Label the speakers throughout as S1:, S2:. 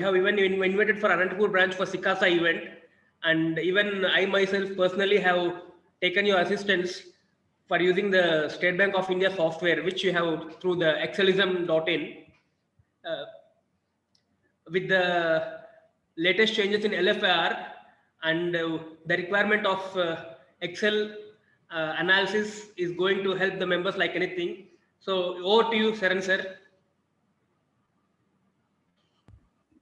S1: have even invited for Anantapur branch for Sikasa event, and even I myself personally have taken your assistance for using the State Bank of India software, which you have through the excelism.in. Uh, with the latest changes in LFR and the requirement of Excel analysis is going to help the members like anything. So over to you, Saran sir.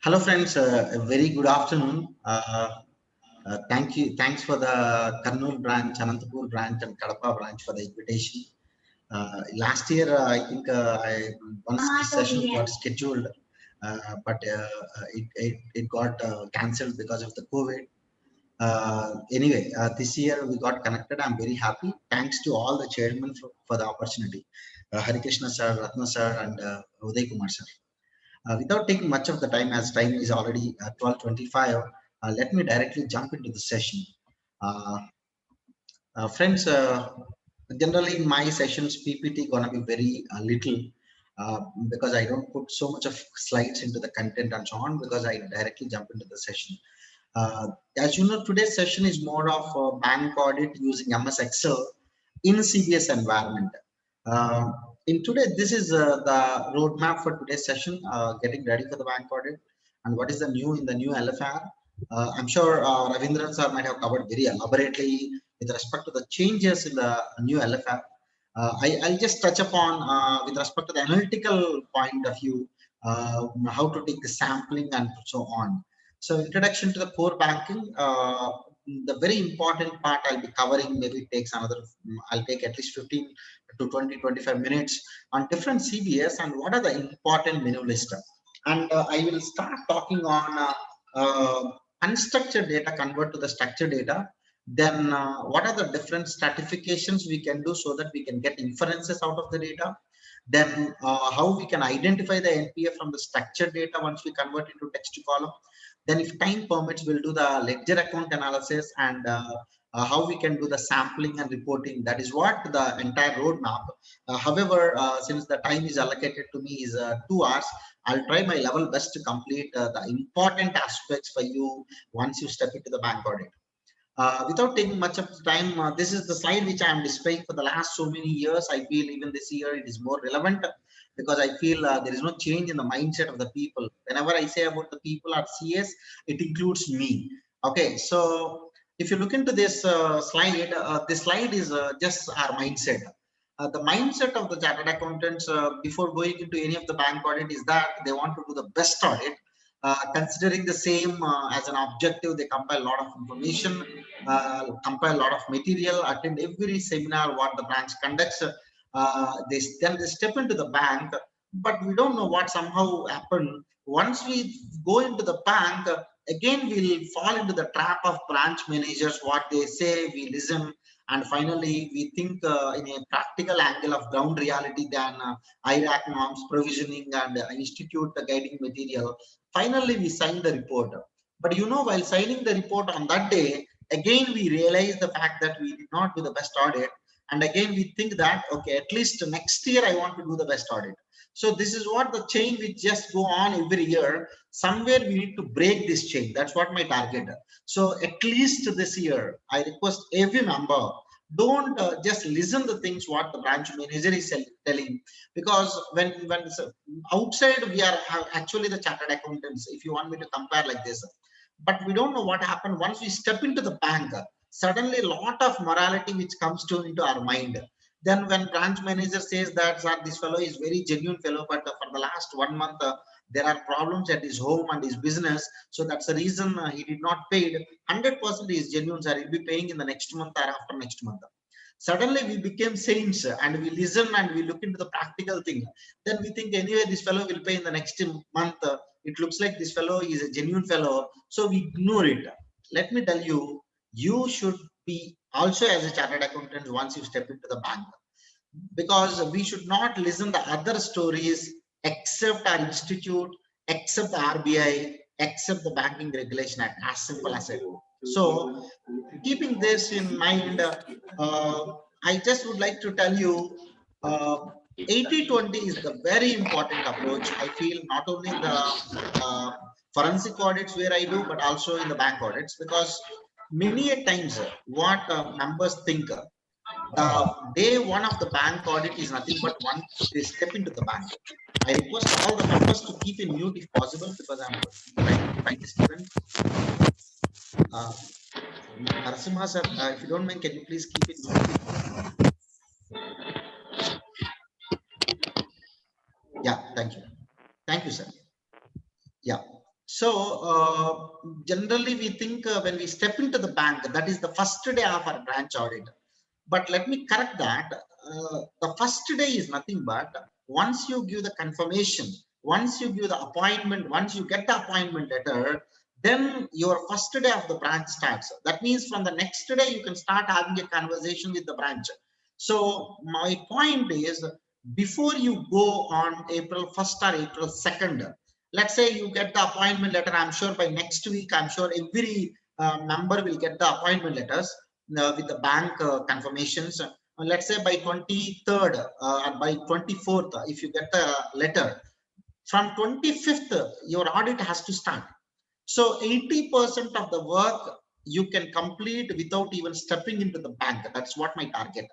S2: Hello, friends. A very good afternoon. Thank you. Thanks for the Kurnool branch, Anantapur branch, and Kadapa branch for the invitation. Last year, I think once this session got scheduled, but it got cancelled because of the COVID. Anyway, this year we got connected. I'm very happy. Thanks to all the chairmen for the opportunity, Hari Krishna sir, Ratna sir, and Uday Kumar sir. Without taking much of the time, as time is already 12:25, let me directly jump into the session. Uh, Friends, generally in my sessions, PPT gonna be very little uh, because I don't put so much of slides into the content and so on because I directly jump into the session. As you know, today's session is more of a bank audit using MS Excel in CBS environment. Uh, in today, this is the roadmap for today's session, getting ready for the bank audit and what is the new in the new LFR. I'm sure Ravindran sir might have covered very elaborately with respect to the changes in the new LFR. I'll just touch upon with respect to the analytical point of view, how to take the sampling and so on. So introduction to the core banking, the very important part I'll be covering, maybe it takes another, I'll take at least 15 to 20, 25 minutes on different CBS and what are the important menu list. And I will start talking on unstructured data convert to the structured data. Then what are the different stratifications we can do so that we can get inferences out of the data. Then how we can identify the NPA from the structured data once we convert into text to column. Then if time permits, we'll do the ledger account analysis and how we can do the sampling and reporting. That is what the entire roadmap. However, since the time is allocated to me is 2 hours, I'll try my level best to complete the important aspects for you once you step into the bank audit. Without taking much of time, this is the slide which I am displaying for the last so many years. I feel even this year it is more relevant because I feel there is no change in the mindset of the people. Whenever I say about the people at CS, it includes me. Okay, so if you look into this slide, this slide is just our mindset. The mindset of the chartered accountants before going into any of the bank audit is that they want to do the best audit. Considering the same as an objective, they compile a lot of information, compile a lot of material, attend every seminar what the branch conducts. Then they step into the bank, but we don't know what somehow happened. Once we go into the bank, again we'll fall into the trap of branch managers. What they say, we listen, and finally we think in a practical angle of ground reality than IRAC norms, provisioning, and institute guiding material. Finally, we signed the report. But you know, while signing the report on that day, again we realized the fact that we did not do the best audit. And again, we think that, okay, at least next year I want to do the best audit. So this is what the chain which just go on every year. Somewhere we need to break this chain. That's what my target. So at least this year, I request every member, don't just listen the things what the branch manager is telling, because when outside we are actually the chartered accountants, if you want me to compare like this, but we don't know what happened once we step into the bank. Suddenly a lot of morality which comes to into our mind. Then when branch manager says that, sir, this fellow is very genuine fellow, but for the last 1 month there are problems at his home and his business, so that's the reason he did not pay. 100% is genuine, sir, he'll be paying in the next month or after next month. Suddenly we became saints and we listen and we look into the practical thing. Then we think anyway this fellow will pay in the next month. It looks like this fellow is a genuine fellow, so we ignore it. Let me tell you, you should be also as a chartered accountant once you step into the bank, because we should not listen the other stories except our institute, except the RBI, except the Banking Regulation Act, as simple as it. So keeping this in mind, I just would like to tell you, 80-20 is the very important approach. I feel not only in the forensic audits where I do, but also in the bank audits, because many a times what members think, the day one of the bank audit is nothing but once they step into the bank. I request all the members to keep in mute if possible, because I'm trying to find a student. Narasimha sir, if you don't mind, can you please keep it mute? Yeah, thank you. Thank you, sir. Yeah. So generally we think when we step into the bank, that is the first day of our branch audit. But let me correct that. The first day is nothing but once you give the confirmation, once you give the appointment, once you get the appointment letter, then your first day of the branch starts. That means from the next day, you can start having a conversation with the branch. So my point is, before you go on April 1st or April 2nd, let's say you get the appointment letter, I'm sure by next week, I'm sure every member will get the appointment letters with the bank confirmations. Let's say by 23rd or by 24th, if you get the letter, from 25th, your audit has to start. So 80% of the work you can complete without even stepping into the bank. That's what my target.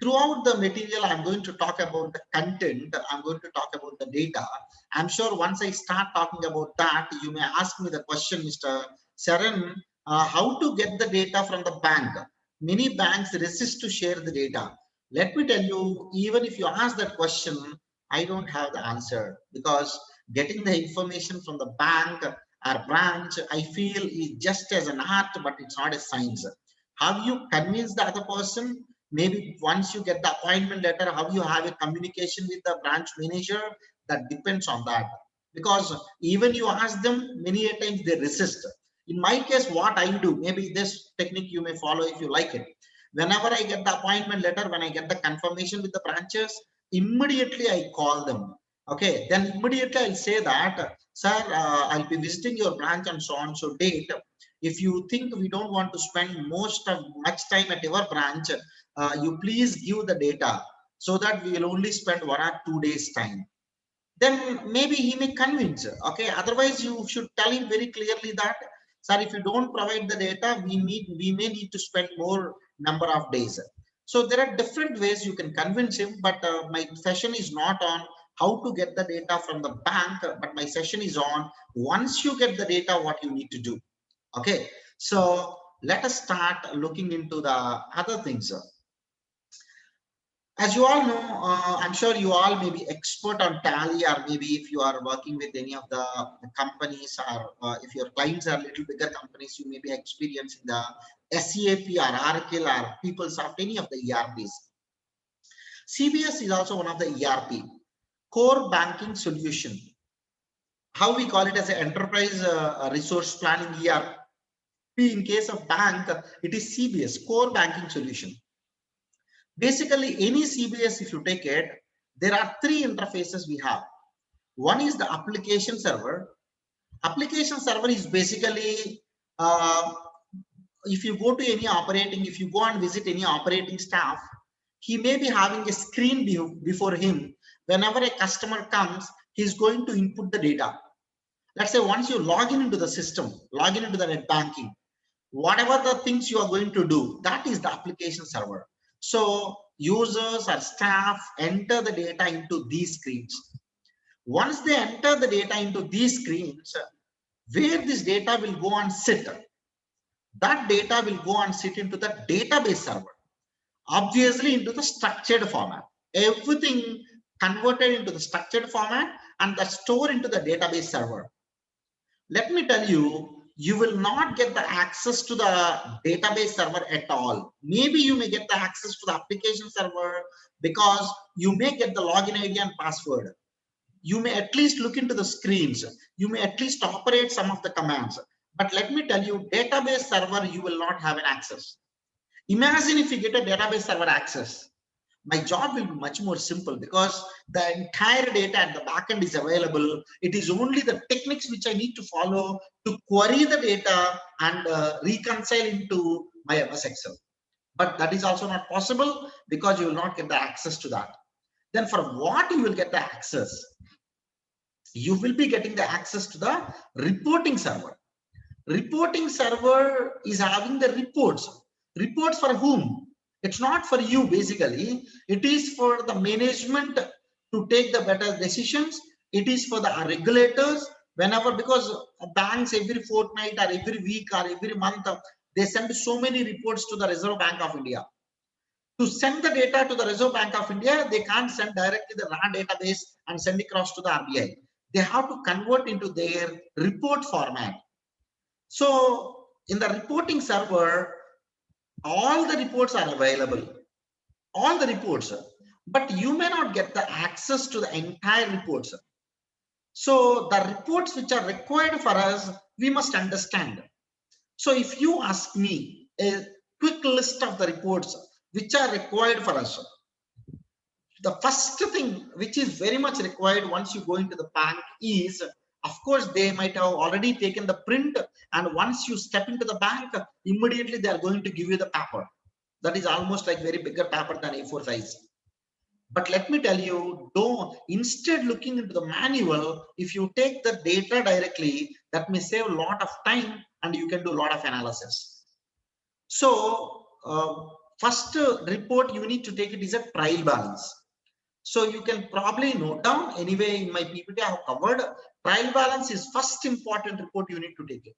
S2: Throughout the material, I'm going to talk about the content. I'm going to talk about the data. I'm sure once I start talking about that, you may ask me the question, Mr. Saran, how to get the data from the bank? Many banks resist to share the data. Let me tell you, even if you ask that question, I don't have the answer, because getting the information from the bank or branch, I feel is just as an art, but it's not a science. How you convince the other person? Maybe once you get the appointment letter, how you have a communication with the branch manager, that depends on that. Because even you ask them, many a times they resist. In my case, what I do, maybe this technique you may follow if you like it. Whenever I get the appointment letter, when I get the confirmation with the branches, immediately I call them. Okay, then immediately I'll say that, sir, I'll be visiting your branch on so on so date. If you think we don't want to spend much time at your branch, you please give the data so that we will only spend 1 or 2 days time. Then maybe he may convince. Okay, otherwise you should tell him very clearly that, sir, if you don't provide the data, we may need to spend more number of days. So there are different ways you can convince him, but my session is not on how to get the data from the bank, but my session is on once you get the data, what you need to do. Okay, so let us start looking into the other things. As you all know, I'm sure you all may be expert on Tally, or maybe if you are working with any of the companies, or if your clients are little bigger companies, you may be experiencing the SAP or Oracle or PeopleSoft, any of the ERPs. CBS is also one of the ERP, core banking solution. How we call it as an enterprise resource planning ERP. In case of bank, it is CBS, core banking solution. Basically, any CBS, if you take it, there are three interfaces we have. One is the application server. Application server is basically, if you go to any operating, if you go and visit any operating staff, he may be having a screen before him. Whenever a customer comes, he's going to input the data. Let's say once you log in into the system, log in into the net banking, whatever the things you are going to do, that is the application server. So users or staff enter the data into these screens. Once they enter the data into these screens, where this data will go and sit, that data will go and sit into the database server, obviously into the structured format. Everything converted into the structured format and the store into the database server. Let me tell you, you will not get the access to the database server at all. Maybe you may get the access to the application server because you may get the login ID and password. You may at least look into the screens. You may at least operate some of the commands. But let me tell you, database server, you will not have an access. Imagine if you get a database server access. My job will be much more simple because the entire data at the backend is available. It is only the techniques which I need to follow to query the data and reconcile into my MS Excel. But that is also not possible because you will not get the access to that. Then for what you will get the access? you will be getting the access to the reporting server. Reporting server is having the reports. Reports for whom? It's not for you basically. It is for the management to take the better decisions. It is for the regulators whenever, because banks every fortnight or every week or every month, they send so many reports to the Reserve Bank of India. To send the data to the Reserve Bank of India, they can't send directly the raw database and send across to the RBI. They have to convert into their report format. So in the reporting server, all the reports are available, all the reports, but you may not get the access to the entire reports. So the reports which are required for us, we must understand. So if you ask me a quick list of the reports which are required for us, the first thing which is very much required once you go into the bank is, of course, they might have already taken the print, and once you step into the bank, immediately they are going to give you the paper. That is almost like very bigger paper than A4 size. But let me tell you, don't, instead looking into the manual, if you take the data directly, that may save a lot of time and you can do a lot of analysis. So first report you need to take it is a trial balance. So you can probably note down, anyway in my PPT I have covered, trial balance is first important report you need to take it.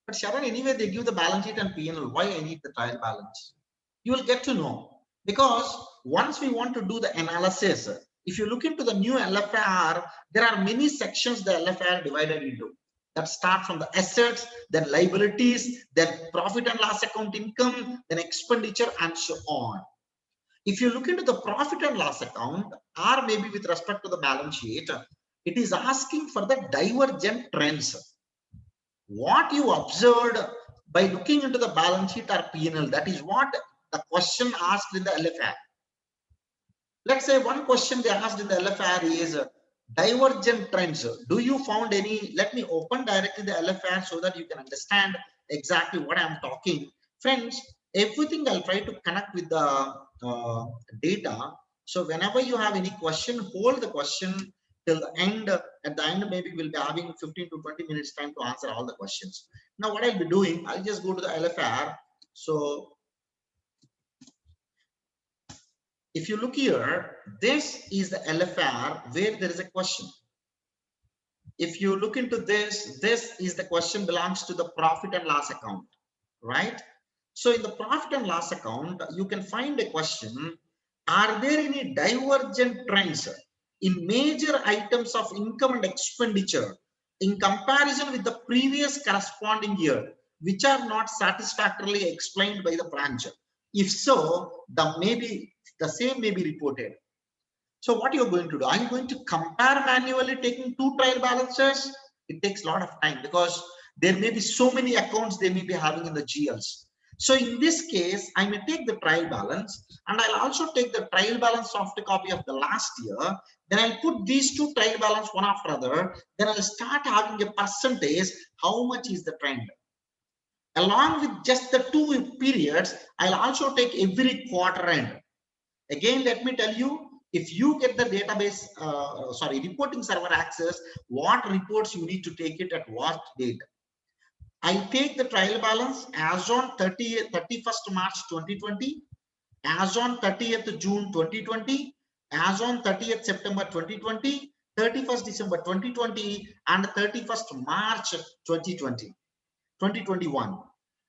S2: But Sharon, anyway they give the balance sheet and P&L, why I need the trial balance? You will get to know, because once we want to do the analysis, if you look into the new LFR, there are many sections the LFR divided into. That start from the assets, then liabilities, then profit and loss account income, then expenditure, and so on. If you look into the profit and loss account, or maybe with respect to the balance sheet, it is asking for the divergent trends. What you observed by looking into the balance sheet or P&L, that is what the question asked in the LFR. Let's say one question they asked in the LFR is divergent trends. Do you found any? Let me open directly the LFR so that you can understand exactly what I'm talking. Friends, everything I'll try to connect with the data. So whenever you have any question, hold the question till the end. At the end, maybe we'll be having 15 to 20 minutes time to answer all the questions. Now, what I'll be doing, I'll just go to the LFR. So if you look here, this is the LFR where there is a question. If you look into this, this is the question belongs to the profit and loss account, right? So in the profit and loss account, you can find a question. Are there any divergent trends in major items of income and expenditure in comparison with the previous corresponding year, which are not satisfactorily explained by the branch? If so, the same may be reported. So what you're going to do, are you going to compare manually taking two trial balances? It takes a lot of time because there may be so many accounts they may be having in the GLs. So in this case, I may take the trial balance and I'll also take the trial balance soft copy of the last year. Then I'll put these two trial balance one after other. Then I'll start having a percentage. How much is the trend? Along with just the two periods, I'll also take every quarter end. Again, let me tell you, if you get the database, reporting server access, what reports you need to take it at what date. I take the trial balance as on 31st March 2020, as on 30th June 2020, as on 30th September 2020, 31st December 2020, and 31st March 2021.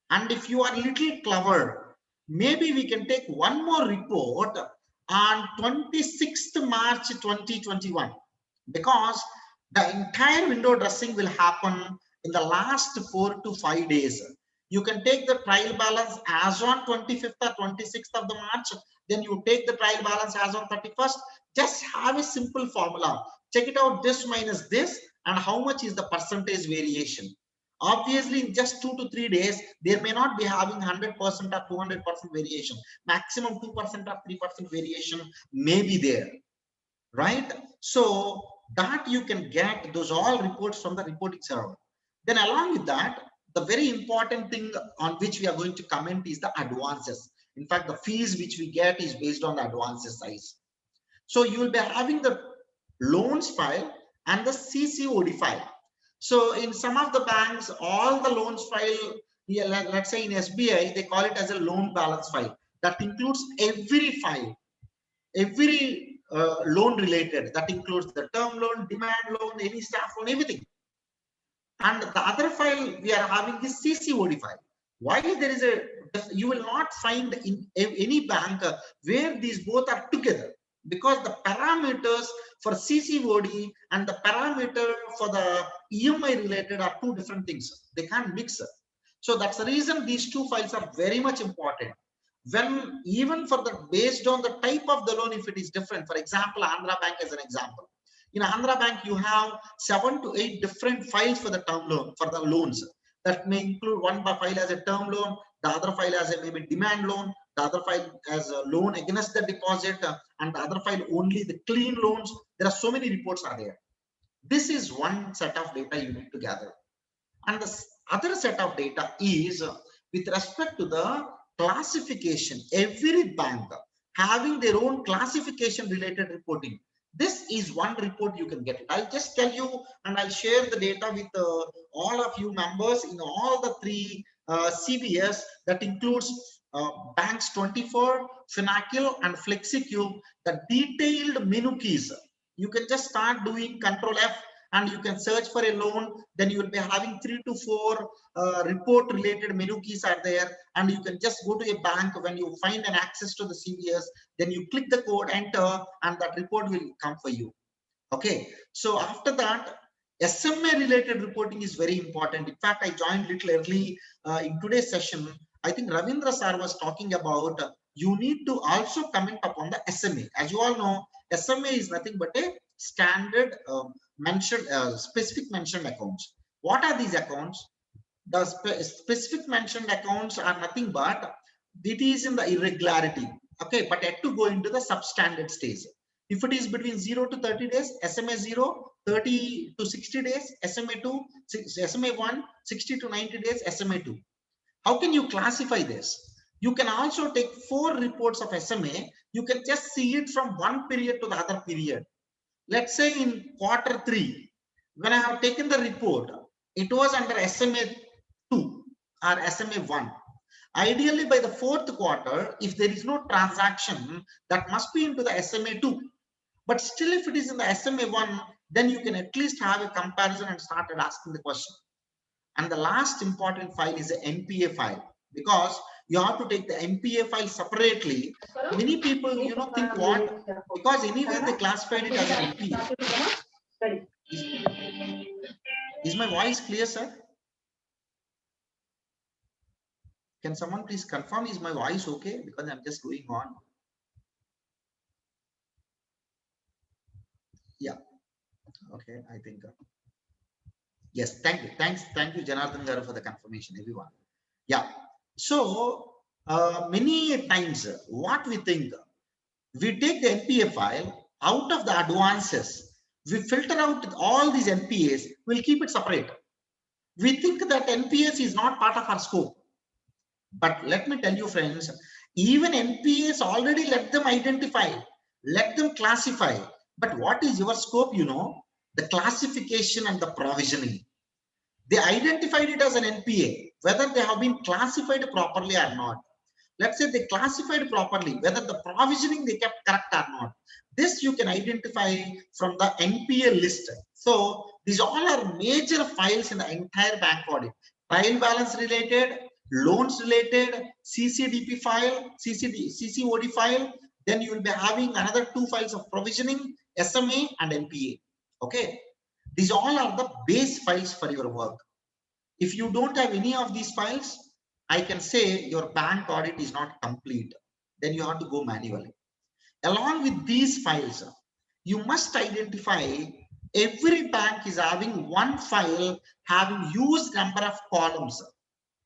S2: And if you are little clever, maybe we can take one more report on 26th March 2021, because the entire window dressing will happen in the last 4 to 5 days. You can take the trial balance as on 25th or 26th of the March, then you take the trial balance as on 31st. Just have a simple formula. Check it out, this minus this, and how much is the percentage variation. Obviously, in just 2 to 3 days, there may not be having 100% or 200% variation. Maximum 2% or 3% variation may be there, right? So that you can get those all reports from the reporting server. Then along with that, the very important thing on which we are going to comment is the advances. In fact, the fees which we get is based on the advances size. So you will be having the loans file. and the CCOD file. So in some of the banks, all the loans file, yeah, let's say in SBI, they call it as a loan balance file. That includes every file, every loan related. That includes the term loan, demand loan, any staff loan, everything. And the other file we are having is CCOD file. Why there is a, you will not find in any bank where these both are together, because the parameters for CCOD and the parameter for the EMI related are two different things. They can't mix it. So that's the reason these two files are very much important. When even for the, based on the type of the loan, if it is different, for example, Andhra Bank as an example. In Andhra Bank, you have 7 to 8 different files for the term loan, for the loans. That may include one file as a term loan, the other file as a maybe demand loan, the other file as a loan against the deposit, and the other file only the clean loans. There are so many reports are there. This is one set of data you need to gather. And the other set of data is with respect to the classification. Every bank having their own classification related reporting. This is one report you can get it. I'll just tell you, and I'll share the data with all of you members in all the three CBS. That includes Banks 24, Finacle, and FlexiCube. The detailed menu keys. You can just start doing Control F and you can search for a loan. Then you will be having 3 to 4 report related menu keys are there, and you can just go to a bank. When you find an access to the CBS, then you click the code, enter, and that report will come for you. Okay, so after that, SMA related reporting is very important. In fact, I joined little early in today's session. I think Ravindra sir was talking about you need to also comment upon the SMA. As you all know, SMA is nothing but a standard mentioned specific mentioned accounts. What are these accounts? The specific mentioned accounts are nothing but it is in the irregularity. Okay, but yet to go into the substandard stage. If it is between 0 to 30 days, SMA 0, 30 to 60 days, SMA 2, SMA 1, 60 to 90 days, SMA 2. How can you classify this? You can also take 4 reports of SMA. You can just see it from one period to the other period. Let's say in quarter 3, when I have taken the report, it was under SMA 2 or SMA 1. Ideally, by the 4th quarter, if there is no transaction, that must be into the SMA 2. But still, if it is in the SMA 1, then you can at least have a comparison and started asking the question. And the last important file is the NPA file, because you have to take the NPA file separately. Many people, think what? Because anyway, they classified it as an NPA. Is my voice clear, sir? Can someone please confirm, is my voice okay? Because I'm just going on. Yeah. Okay, I think. Yes, thank you. Thank you, Janardhan Garu, for the confirmation, everyone. Yeah. So many times what we think, we take the NPA file out of the advances, we filter out all these NPAs, we'll keep it separate. We think that NPAs is not part of our scope. But let me tell you, friends, even NPAs already let them identify, let them classify. But what is your scope? The classification and the provisioning. They identified it as an NPA, whether they have been classified properly or not. Let's say they classified properly, whether the provisioning they kept correct or not. This you can identify from the NPA list. So these all are major files in the entire bank audit. Trial balance related, loans related, CCDP file, CCOD file. Then you will be having another 2 files of provisioning, SMA and NPA. Okay. These all are the base files for your work. If you don't have any of these files, I can say your bank audit is not complete. Then you have to go manually. Along with these files, you must identify every bank is having one file having huge number of columns.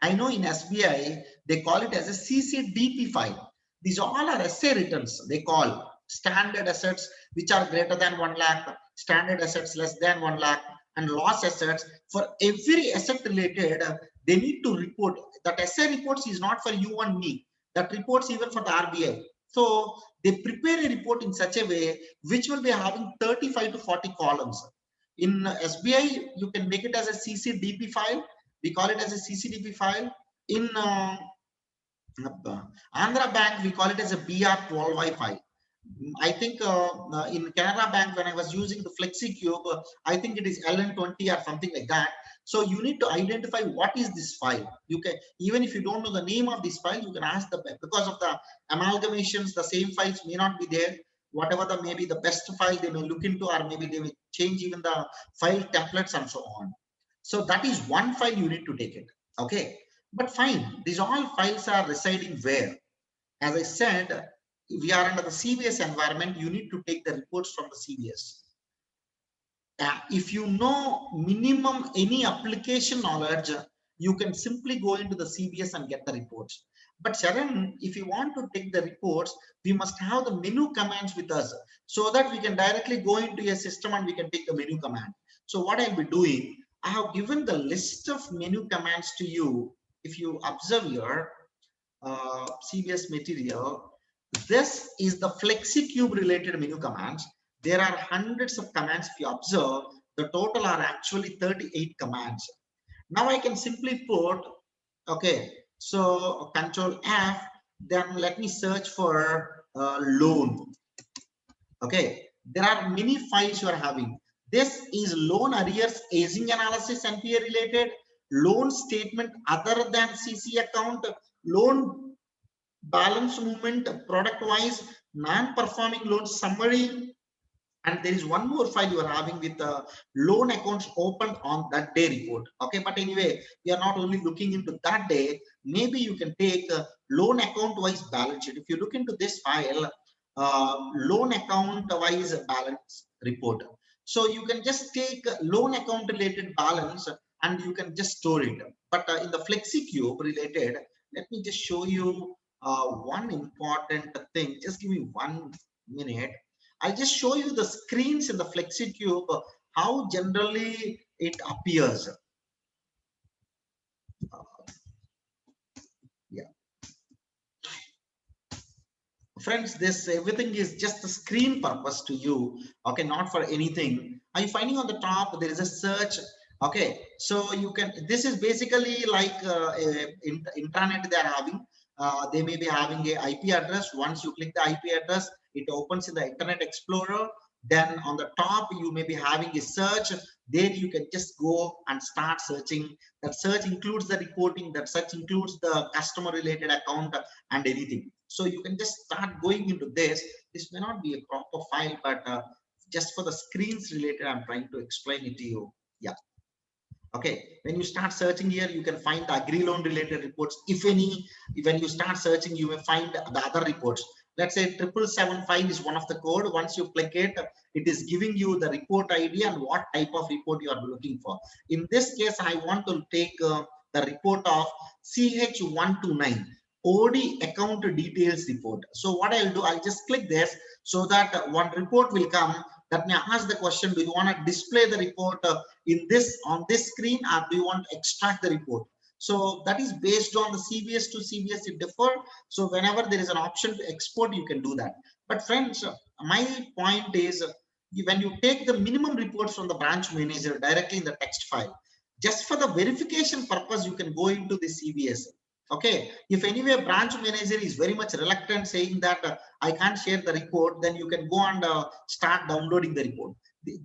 S2: I know in SBI, they call it as a CCDP file. These all are essay returns. They call standard assets, which are greater than 1 lakh, standard assets less than 1 lakh, and loss assets. For every asset related, they need to report. That essay reports is not for you and me. That reports even for the RBI. So they prepare a report in such a way which will be having 35 to 40 columns. In SBI, you can make it as a CCDP file. We call it as a CCDP file. In Andhra Bank, we call it as a BR12Y file. I think in Canara Bank, when I was using the FlexiCube, I think it is LN20 or something like that. So you need to identify what is this file. You can, even if you don't know the name of this file, you can ask the, because of the amalgamations, the same files may not be there. Whatever the maybe the best file they may look into, or maybe they may change even the file templates and so on. So that is one file you need to take it. Okay, but fine. These all files are residing where? As I said, we are under the CBS environment. You need to take the reports from the CBS. If you know minimum any application knowledge, you can simply go into the CBS and get the reports. But Sharon, if you want to take the reports, we must have the menu commands with us so that we can directly go into a system and we can take the menu command. So what I'll be doing, I have given the list of menu commands to you. If you observe your CBS material, this is the FlexiCube related menu commands. There are hundreds of commands. If you observe, the total are actually 38 commands. Now I can simply put, okay, so Control F, then let me search for loan. Okay, there are many files you are having. This is loan arrears aging analysis NPA related, loan statement other than CC account, loan balance movement product wise, non-performing loan summary, and there is one more file you are having with the loan accounts opened on that day report. Okay, but anyway, we are not only looking into that day. Maybe you can take a loan account wise balance sheet. If you look into this file, loan account wise balance report, so you can just take loan account related balance and you can just store it. But in the FlexiCube related, let me just show you one important thing. Just give me 1 minute. I'll just show you the screens in the FlexiCube, how generally it appears. Yeah. Friends, this everything is just a screen purpose to you. Okay, not for anything. Are you finding on the top, there is a search. Okay, so you can, this is basically like intranet they are having. They may be having a IP address. Once you click the IP address, it opens in the Internet Explorer. Then on the top, you may be having a search. There you can just go and start searching. That search includes the reporting. That search includes the customer related account and anything. So you can just start going into this. This may not be a proper file, but just for the screens related, I'm trying to explain it to you. Yeah. Okay, when you start searching here, you can find the agri loan related reports, if any. When you start searching, you may find the other reports. Let's say 7775 is one of the code. Once you click it, it is giving you the report ID and what type of report you are looking for. In this case, I want to take the report of CH129 OD account details report. So what I'll do, I'll just click this so that one report will come that may ask the question, do you want to display the report in this on this screen, or do you want to extract the report? So that is based on the CBS to CBS, it differ. So whenever there is an option to export, you can do that. But friends, my point is, when you take the minimum reports from the branch manager directly in the text file, just for the verification purpose, you can go into the CBS. Okay, if anyway branch manager is very much reluctant, saying that I can't share the report, then you can go and start downloading the report.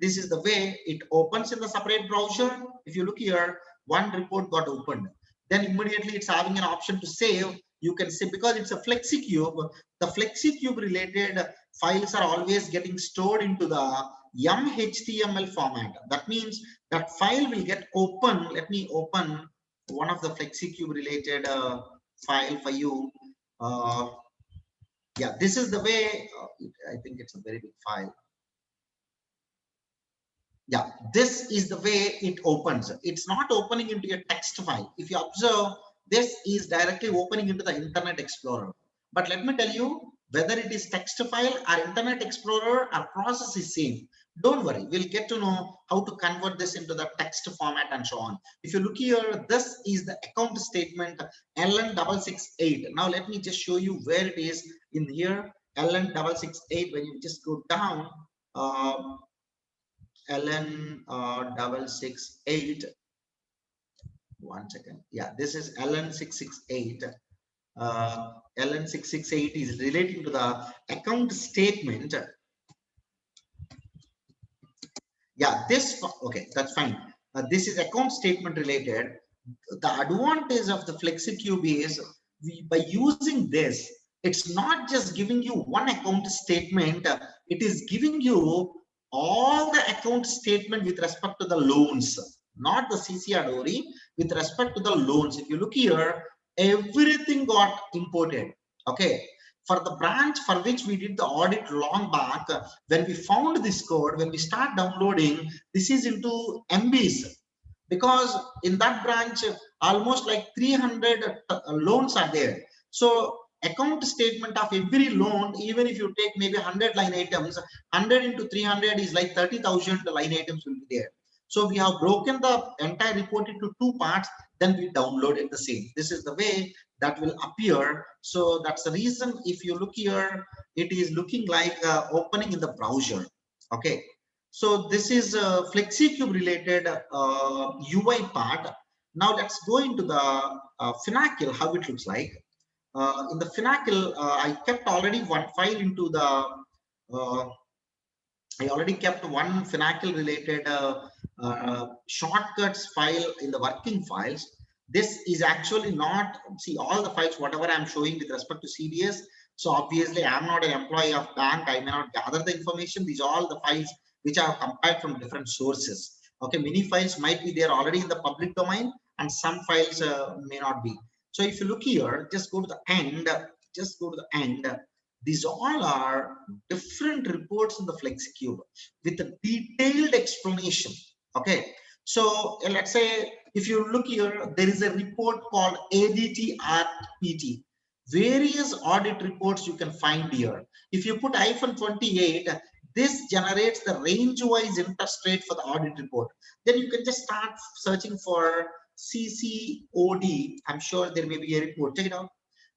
S2: This is the way it opens in the separate browser. If you look here, one report got opened, then immediately it's having an option to save. You can say, because it's a FlexiCube, the FlexiCube related files are always getting stored into the MHTML format. That means that file will get open. Let me open one of the FlexiCube related file for you. Yeah, this is the way. I think it's a very big file. Yeah, this is the way it opens. It's not opening into a text file. If you observe, this is directly opening into the Internet Explorer. But let me tell you, whether it is text file or Internet Explorer, our process is same. Don't worry, we'll get to know how to convert this into the text format and so on. If you look here, this is the account statement LN668. Now let me just show you where it is in here. LN668, when you just go down, LN 668. One second. Yeah, this is LN 668. LN 668 is relating to the account statement. Yeah, this, okay, that's fine. This is account statement related. The advantage of the FlexiCube is by using this, it's not just giving you one account statement, it is giving you all the account statement with respect to the loans, not the CCRDORI, with respect to the loans. If you look here, everything got imported. Okay, for the branch for which we did the audit long back, when we found this code, when we start downloading, this is into MBs, because in that branch almost like 300 loans are there. So account statement of every loan, even if you take maybe 100 line items, 100 into 300 is like 30,000 line items will be there. So we have broken the entire report into two parts, then we downloaded the same. This is the way that will appear. So that's the reason if you look here, it is looking like opening in the browser. Okay. So this is FlexiCube related UI part. Now let's go into the Finacle, how it looks like. In the Finacle, I kept already one file into the I already kept one Finacle related shortcuts file in the working files. This is actually not, see all the files, whatever I'm showing with respect to CDS. So obviously I'm not an employee of bank. I may not gather the information. These are all the files which are compiled from different sources. Okay, many files might be there already in the public domain and some files may not be. So if you look here, just go to the end, just go to the end. These all are different reports in the FlexiCube with a detailed explanation. Okay, so let's say if you look here, there is a report called ADT at PT. Various audit reports you can find here. If you put -28, this generates the range-wise interest rate for the audit report. Then you can just start searching for CCOD. I'm sure there may be a report. Check it out.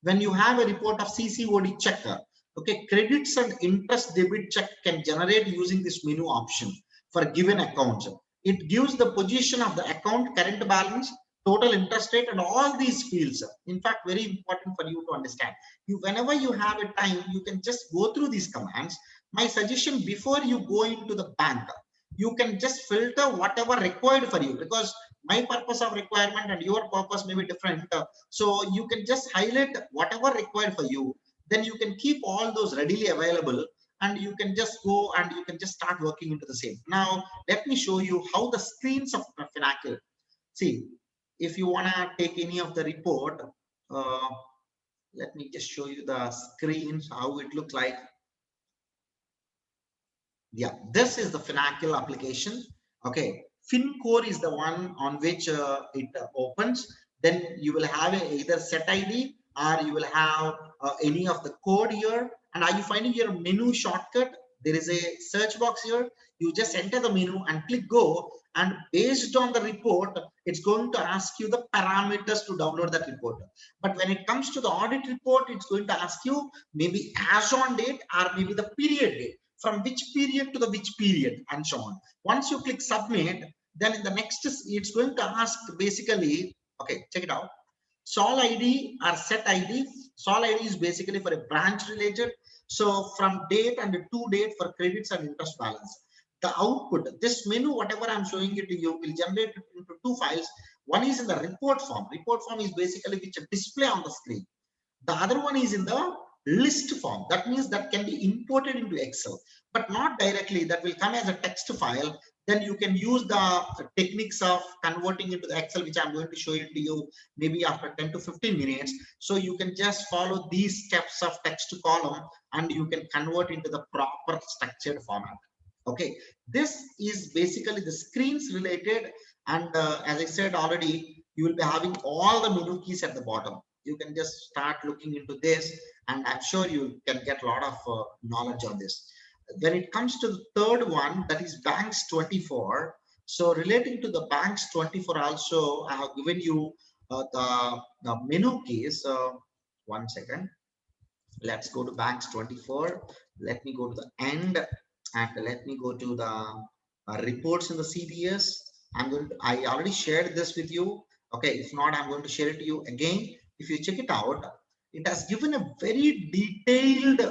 S2: When you have a report of CCOD checker, okay, credits and interest debit check can generate using this menu option for given accounts. It gives the position of the account, current balance, total interest rate, and all these fields. In fact, very important for you to understand. Whenever you have a time, you can just go through these commands. My suggestion, before you go into the bank, you can just filter whatever required for you, because my purpose of requirement and your purpose may be different. So you can just highlight whatever required for you. Then you can keep all those readily available and you can just go and you can just start working into the same. Now, let me show you how the screens of Finacle. See, if you want to take any of the report, let me just show you the screens, how it looks like. Yeah, this is the Finacle application. Okay, FinCore is the one on which it opens. Then you will have either set ID or you will have any of the code here. And are you finding your menu shortcut? There is a search box here. You just enter the menu and click go. And based on the report, it's going to ask you the parameters to download that report. But when it comes to the audit report, it's going to ask you maybe as on date or maybe the period date, from which period to the which period and so on. Once you click submit, then in the next, it's going to ask basically, okay, check it out. Sol ID or set ID. Sol ID is basically for a branch related. So from date and to date for credits and interest balance. The output, this menu, whatever I'm showing it to you, will generate it into two files. One is in the report form. Report form is basically which display on the screen. The other one is in the list form. That means that can be imported into Excel, but not directly. That will come as a text file. Then you can use the techniques of converting into the Excel, which I'm going to show it to you maybe after 10 to 15 minutes. So you can just follow these steps of text column and you can convert into the proper structured format. Okay, this is basically the screens related. And as I said already, you will be having all the menu keys at the bottom. You can just start looking into this and I'm sure you can get a lot of knowledge on this. When it comes to the third one, that is Banks 24. So relating to the Banks 24 also, I have given you the menu keys. One second. Let's go to Banks 24. Let me go to the end and let me go to the reports in the CDS. I already shared this with you. Okay, if not, I'm going to share it to you again. If you check it out, it has given a very detailed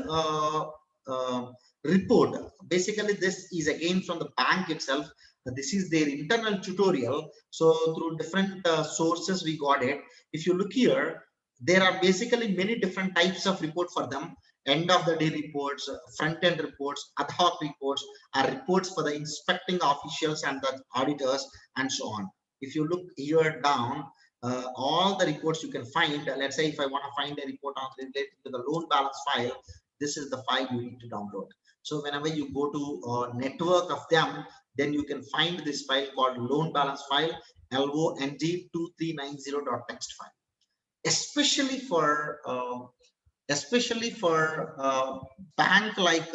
S2: report. Basically, this is again from the bank itself. This is their internal tutorial. So through different sources, we got it. If you look here, there are basically many different types of report for them. End of the day reports, front end reports, ad hoc reports, are reports for the inspecting officials and the auditors, and so on. If you look here down, all the reports you can find. Let's say if I want to find a report on related to the loan balance file, this is the file you need to download. So whenever you go to a network of them, then you can find this file called loan balance file, LONG2390.txt file. Especially for bank like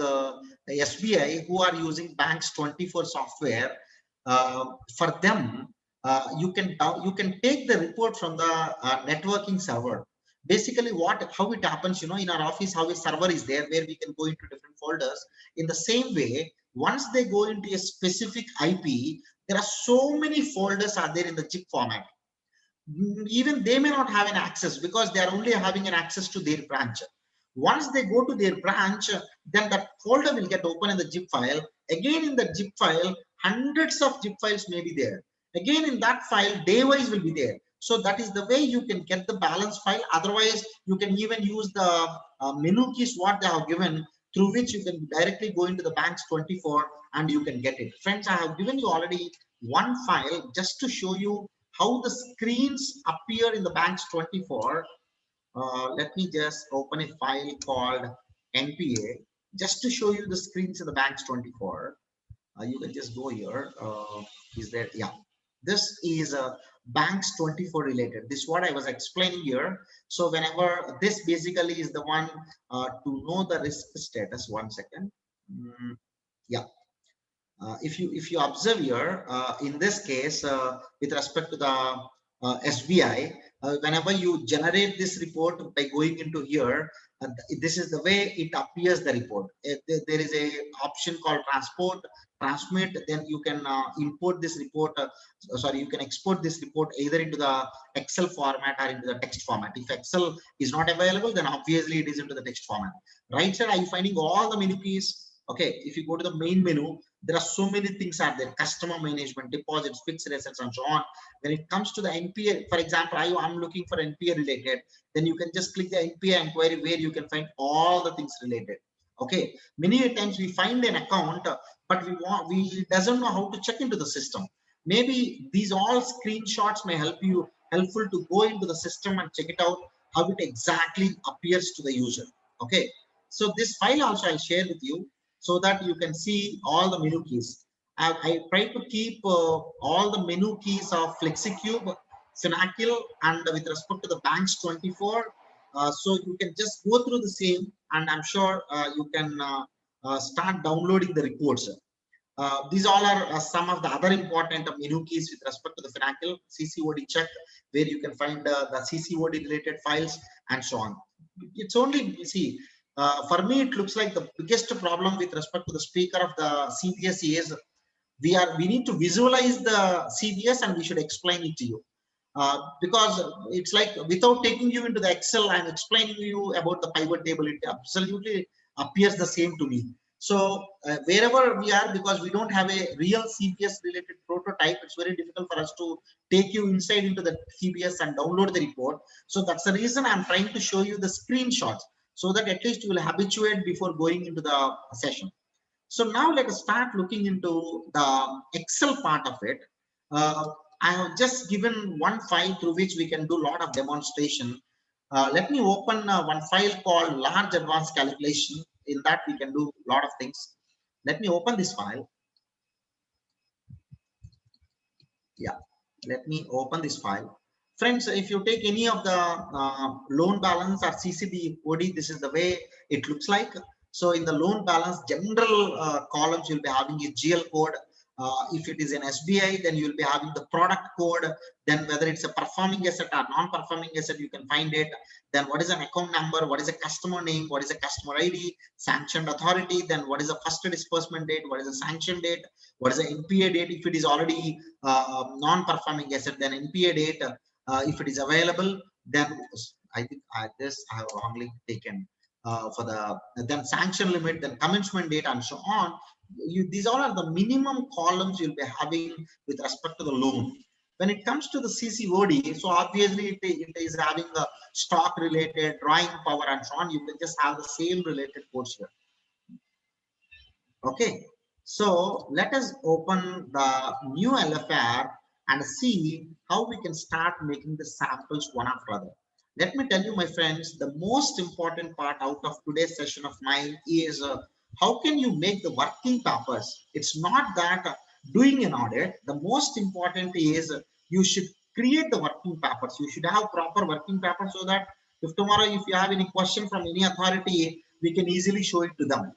S2: SBI, who are using Banks 24 software. For them, you can take the report from the networking server. Basically, how it happens, in our office, how a server is there where we can go into different folders. In the same way, once they go into a specific IP, there are so many folders are there in the zip format. Even they may not have an access because they are only having an access to their branch. Once they go to their branch, then that folder will get open in the zip file. Again, in the zip file, hundreds of zip files may be there. Again, in that file, day-wise will be there. So that is the way you can get the balance file. Otherwise, you can even use the menu keys what they have given, through which you can directly go into the Banks 24 and you can get it. Friends, I have given you already one file just to show you how the screens appear in the Banks 24. Let me just open a file called NPA just to show you the screens in the Banks 24. You can just go here. Is there? Yeah. This is a Banks 24 related. This is what I was explaining here. So whenever this basically is the one to know the risk status. One second. Yeah. If you observe here, in this case, with respect to the SBI, whenever you generate this report by going into here, this is the way it appears the report. There is a option called transmit. Then you can import this report. You can export this report either into the Excel format or into the text format. If Excel is not available, then obviously it is into the text format. Right side, are you finding all the menu keys? Okay, if you go to the main menu, there are so many things are there: customer management, deposits, fixed assets, and so on. When it comes to the NPA, for example, I'm looking for NPA related, then you can just click the NPA inquiry where you can find all the things related. Okay, many times we find an account, but we doesn't know how to check into the system. Maybe these all screenshots may helpful to go into the system and check it out how it exactly appears to the user. Okay, so this file also I'll share with you, so that you can see all the menu keys. I try to keep all the menu keys of FlexiCube, Finacle, and with respect to the Banks 24. So you can just go through the same, and I'm sure you can start downloading the reports. These all are some of the other important menu keys with respect to the Finacle. CCOD check, where you can find the CCOD related files and so on. It's only, you see, for me, it looks like the biggest problem with respect to the speaker of the CBS is we need to visualize the CBS and we should explain it to you. Because it's like without taking you into the Excel and explaining you about the pivot table, it absolutely appears the same to me. So wherever we are, because we don't have a real CBS related prototype, it's very difficult for us to take you inside into the CBS and download the report. So that's the reason I'm trying to show you the screenshots, so that at least you will habituate before going into the session. So now let us start looking into the Excel part of it. I have just given one file through which we can do a lot of demonstration. Let me open one file called large advanced calculation. In that we can do a lot of things. Let me open this file. Yeah, let me open this file. Friends, if you take any of the loan balance or CCB OD, this is the way it looks like. So in the loan balance, general columns, you'll be having a GL code. If it is an SBI, then you will be having the product code. Then whether it's a performing asset or non-performing asset, you can find it. Then what is an account number? What is a customer name? What is a customer ID? Sanctioned authority. Then what is the first disbursement date? What is the sanction date? What is the NPA date? If it is already non-performing asset, then NPA date. If it is available, then I think this I have wrongly taken for the then sanction limit, then commencement date, and so on. These all are the minimum columns you'll be having with respect to the loan. When it comes to the CCOD, so obviously it is having a stock related, drawing power, and so on. You can just have the same related codes here. Okay, so let us open the new LFR and see how we can start making the samples one after other. Let me tell you, my friends, the most important part out of today's session of mine is how can you make the working papers? It's not that doing an audit. The most important is you should create the working papers. You should have proper working papers so that if tomorrow, if you have any question from any authority, we can easily show it to them.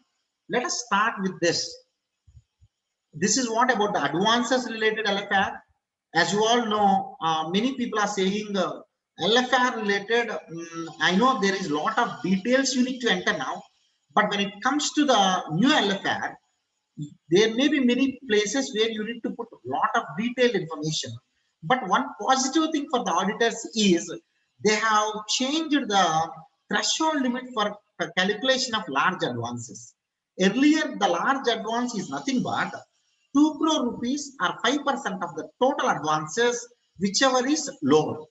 S2: Let us start with this. This is what about the advances related LFR. As you all know, many people are saying LFR related. I know there is a lot of details you need to enter now, but when it comes to the new LFR, there may be many places where you need to put a lot of detailed information. But one positive thing for the auditors is they have changed the threshold limit for calculation of large advances. Earlier, the large advance is nothing but 2 crore rupees or 5% of the total advances, whichever is lower.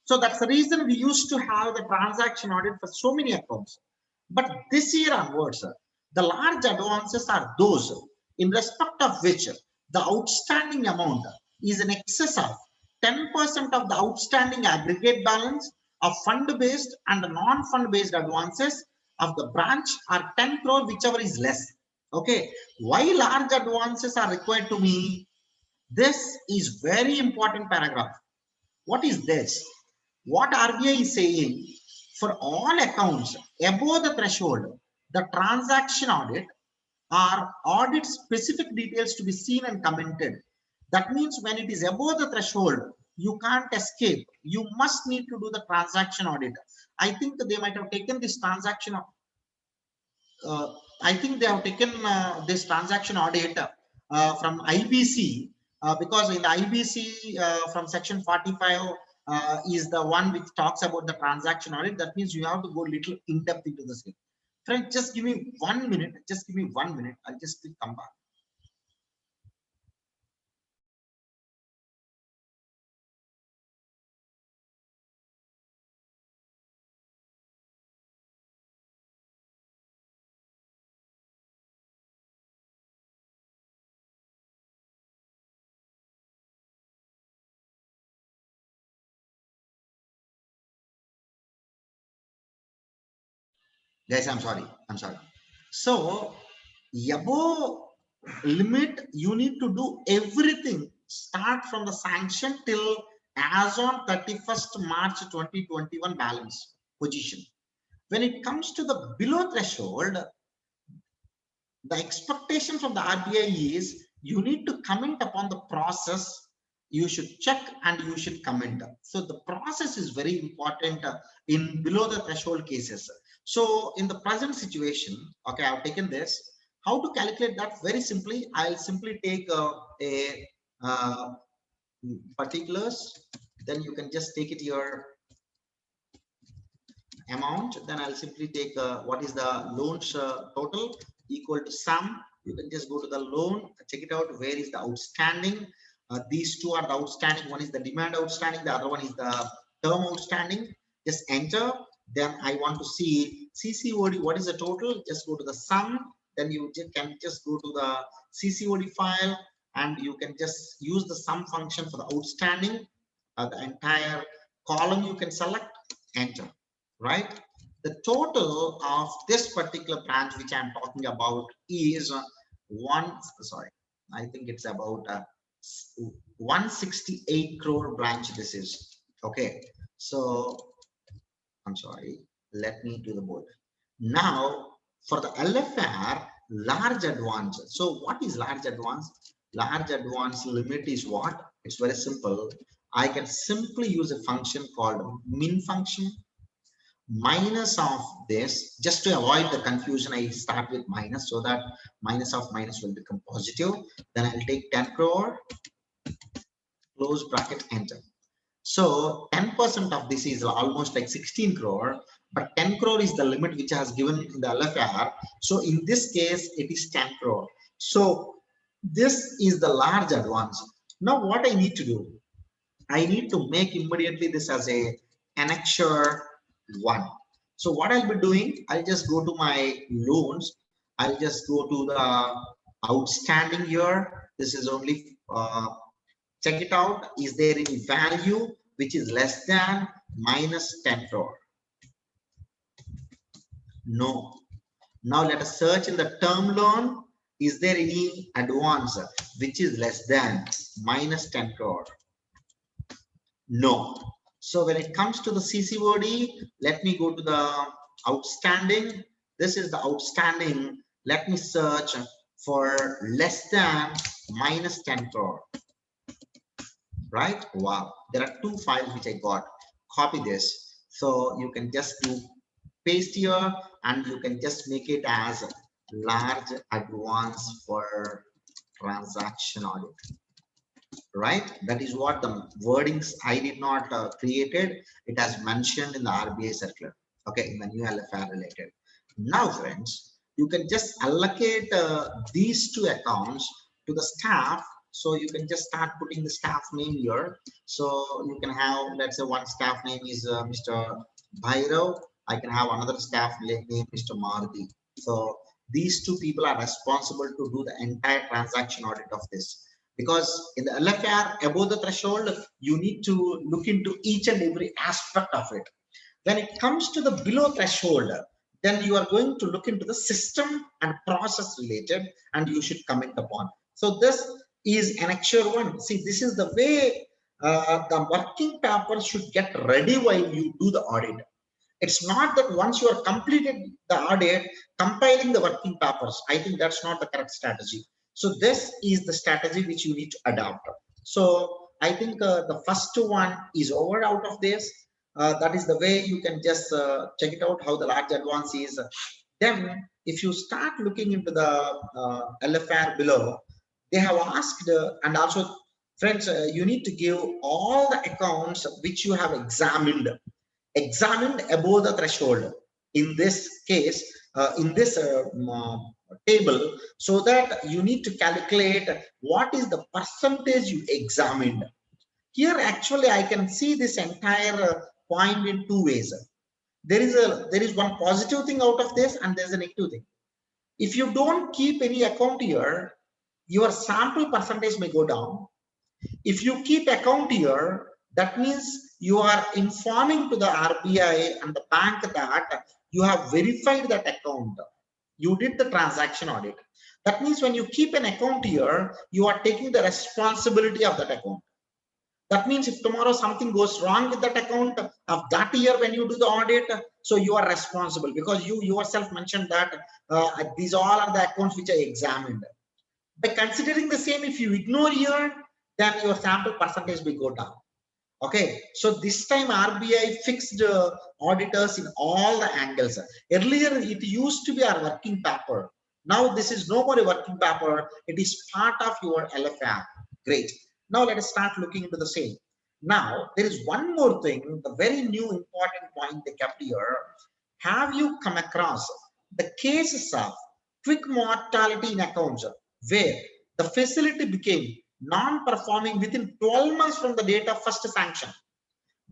S2: So that's the reason we used to have the transaction audit for so many accounts. But this year onwards, the large advances are those in respect of which the outstanding amount is in excess of 10% of the outstanding aggregate balance of fund-based and non-fund-based advances of the branch are 10 crore, whichever is less. Okay, why large advances are required to me? This is very important paragraph. What is this? What RBI is saying, for all accounts above the threshold, the transaction audit or audit specific details to be seen and commented. That means when it is above the threshold, you can't escape. You must need to do the transaction audit. I think they might have taken this transaction. I think they have taken this transaction audit from IBC because in the IBC from section 45 is the one which talks about the transaction audit. That means you have to go little in depth into this. Friends, just give me 1 minute. Just give me 1 minute. I'll just come back. Guys, I'm sorry. So, above limit, you need to do everything. Start from the sanction till as on 31st March 2021 balance position. When it comes to the below threshold, the expectation from the RBI is you need to comment upon the process. You should check and you should comment. So the process is very important in below the threshold cases. So in the present situation, okay, I've taken this. How to calculate that? Very simply, I'll simply take a particulars. Then you can just take it your amount. Then I'll simply take what is the loans total equal to sum. You can just go to the loan, check it out. Where is the outstanding? These two are the outstanding. One is the demand outstanding. The other one is the term outstanding. Just enter. Then I want to see CCOD. What is the total? Just go to the sum. Then you can just go to the CCOD file and you can just use the sum function for the outstanding. The entire column you can select, enter. Right? The total of this particular branch which I'm talking about is I think it's about 168 crore branch. This is okay. So I'm sorry, let me do the board. Now for the LFR large advance. So what is large advance? Large advance limit is what? It's very simple. I can simply use a function called min function minus of this. Just to avoid the confusion, I start with minus so that minus of minus will become positive. Then I'll take 10 crore, close bracket, enter. So 10% of this is almost like 16 crore, but 10 crore is the limit which has given in the LFR. So in this case, it is 10 crore. So this is the large advance. Now what I need to do, I need to make immediately this as a annexure 1. So what I'll be doing, I'll just go to my loans. I'll just go to the outstanding here. This is only check it out. Is there any value which is less than minus 10 crore? No. Now let us search in the term loan. Is there any advance which is less than minus 10 crore? No. So when it comes to the CCOD, let me go to the outstanding. This is the outstanding. Let me search for less than minus 10 crore. Right? Wow. There are two files which I got. Copy this. So you can just do paste here and you can just make it as large advance for transaction audit. Right? That is what the wordings I did not created. It has mentioned in the RBI circular. Okay, in the new LFR related. Now, friends, you can just allocate these two accounts to the staff. So you can just start putting the staff name here. So you can have, let's say, one staff name is Mr. Bhairav. I can have another staff name Mr. Maruti. So these two people are responsible to do the entire transaction audit of this. Because in the LFR above the threshold, you need to look into each and every aspect of it. When it comes to the below threshold, then you are going to look into the system and process related and you should comment upon. So this is annexure 1. See, this is the way the working paper should get ready while you do the audit. It's not that once you are completed the audit, compiling the working papers. I think that's not the correct strategy. So this is the strategy which you need to adopt. So I think the first one is over out of this. That is the way you can just check it out how the large advance is. Then if you start looking into the LFR below, they have asked and also friends, you need to give all the accounts which you have examined above the threshold in this case in this table, so that you need to calculate what is the percentage you examined. Here actually I can see this entire point in two ways. There is one positive thing out of this and there's a negative thing. If you don't keep any account here, your sample percentage may go down. If you keep account here, that means you are informing to the RBI and the bank that you have verified that account. You did the transaction audit. That means when you keep an account here, you are taking the responsibility of that account. That means if tomorrow something goes wrong with that account of that year when you do the audit, so you are responsible because you yourself mentioned that these all are the accounts which I examined. By considering the same, if you ignore here, then your sample percentage will go down. Okay, so this time RBI fixed auditors in all the angles. Earlier, it used to be our working paper. Now, this is no more a working paper. It is part of your LFR. Great. Now, let us start looking into the same. Now, there is one more thing, the very new important point they kept here. Have you come across the cases of quick mortality in accounts where the facility became non-performing within 12 months from the date of first sanction?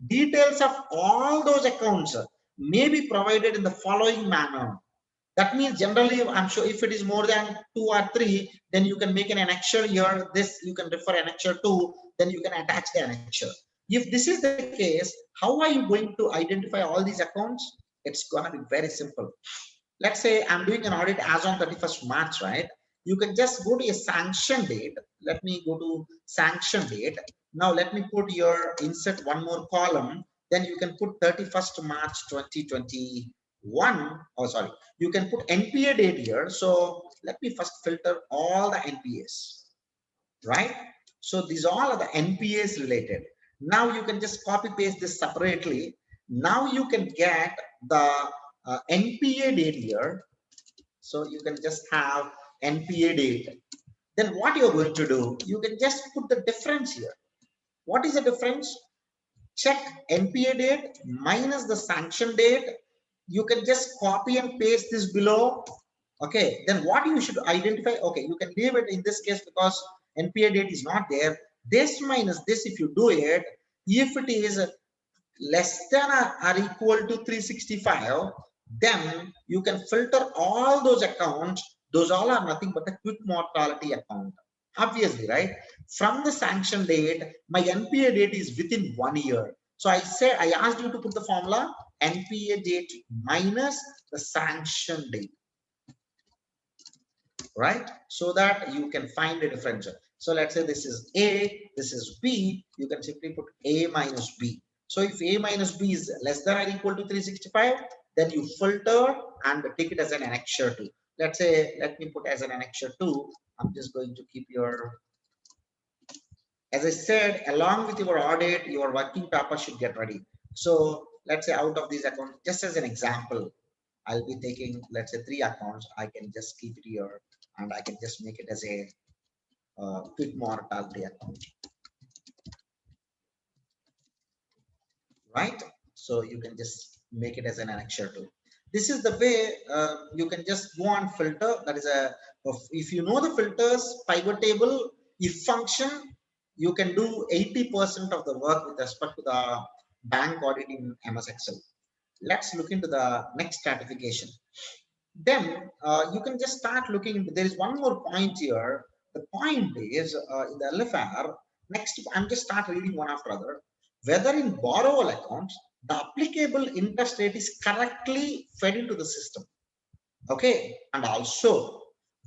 S2: Details of all those accounts may be provided in the following manner. That means generally, I'm sure if it is more than 2 or 3, then you can make an annexure here. This you can refer annexure to, then you can attach the annexure. If this is the case, how are you going to identify all these accounts? It's going to be very simple. Let's say I'm doing an audit as on 31st March, right? You can just go to a sanction date. Let me go to sanction date. Now let me put your insert one more column. Then you can put 31st March 2021. Oh, sorry. You can put NPA date here. So let me first filter all the NPAs. right? So these all are the NPAs related. Now you can just copy paste this separately. Now you can get the NPA date here. So you can just have NPA date. Then what you're going to do, you can just put the difference here. What is the difference? Check NPA date minus the sanction date. You can just copy and paste this below. Okay, then what you should identify, okay, you can leave it in this case because NPA date is not there. This minus this, if you do it, if it is less than or equal to 365, then you can filter all those accounts. Those all are nothing but a quick mortality account. Obviously, right? From the sanction date, my NPA date is within 1 year. So I asked you to put the formula NPA date minus the sanction date, right? So that you can find a differential. So let's say this is A, this is B, you can simply put A minus B. So if A minus B is less than or equal to 365, then you filter and take it as an annexure 2. Let's say, let me put as an annexure 2. I'm just going to keep your, as I said, along with your audit, your working paper should get ready. So let's say out of these accounts, just as an example, I'll be taking, let's say 3 accounts. I can just keep it here and I can just make it as a quick mortality account, right? So you can just make it as an annexure 2. This is the way you can just go and filter. That is if you know the filters, pivot table, if function, you can do 80% of the work with respect to the bank audit in MS Excel. Let's look into the next stratification. Then you can just start looking into, there is one more point here. The point is in the LFR, next, I'm just start reading one after other. Whether in borrower accounts, the applicable interest rate is correctly fed into the system. Okay. And also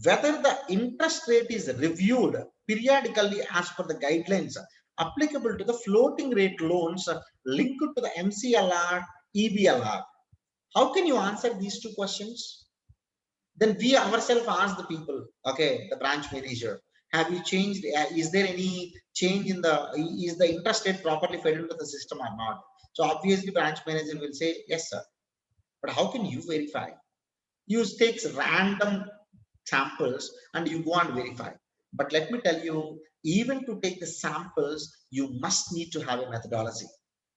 S2: whether the interest rate is reviewed periodically as per the guidelines applicable to the floating rate loans linked to the MCLR, EBLR. How can you answer these two questions? Then we ourselves ask the people, okay, the branch manager, have you changed, is there any change in the, is the interest rate properly fed into the system or not? So obviously branch manager will say, yes, sir. But how can you verify? You take random samples and you go and verify. But let me tell you, even to take the samples, you must need to have a methodology.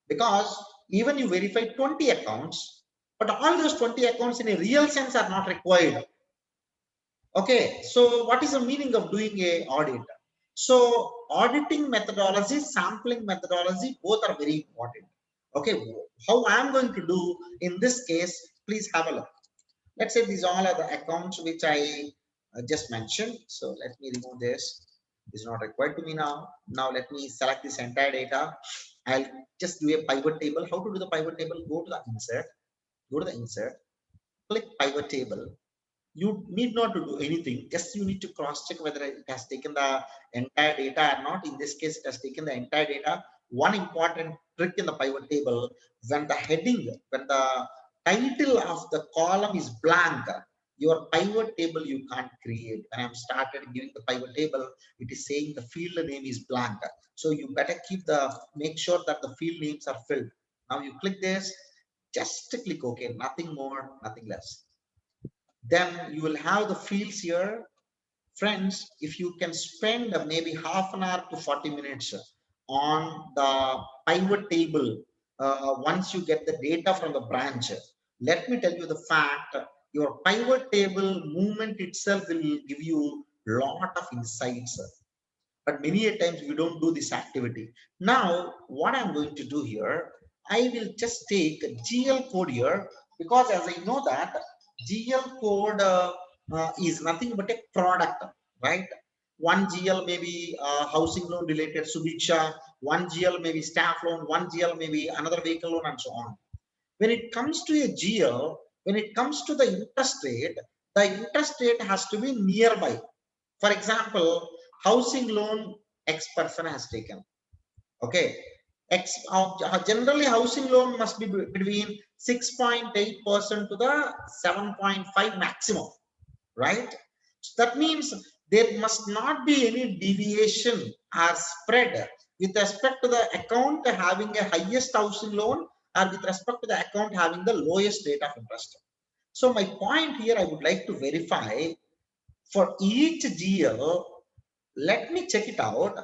S2: Because even you verify 20 accounts, but all those 20 accounts in a real sense are not required. Okay, so what is the meaning of doing a audit? So auditing methodology, sampling methodology, both are very important. Okay, how I'm going to do in this case, please have a look. Let's say these all are the accounts which I just mentioned. So let me remove this. It's not required to me now. Now let me select this entire data. I'll just do a pivot table. How to do the pivot table? Go to the insert. Go to the insert. Click pivot table. You need not to do anything. Just you need to cross check whether it has taken the entire data or not. In this case, it has taken the entire data. One important trick in the pivot table, when the heading, when the title of the column is blank, your pivot table you can't create. When I'm started giving the pivot table, it is saying the field name is blank. So you better make sure that the field names are filled. Now you click this, just click OK, nothing more, nothing less. Then you will have the fields here. Friends, if you can spend maybe half an hour to 40 minutes on the pivot table, once you get the data from the branch, let me tell you the fact, your pivot table movement itself will give you lot of insights. But many a times we don't do this activity. Now, what I'm going to do here, I will just take a GL code here, because as I know that GL code is nothing but a product, right? One GL may be housing loan related Subiksha, one GL may be staff loan, one GL may be another vehicle loan, and so on. When it comes to a GL, when it comes to the interest rate has to be nearby. For example, housing loan X person has taken. Okay. Generally, housing loan must be between 6.8% to the 7.5 maximum, right? So that means there must not be any deviation or spread with respect to the account having a highest housing loan or with respect to the account having the lowest rate of interest. So my point here, I would like to verify for each GL. Let me check it out.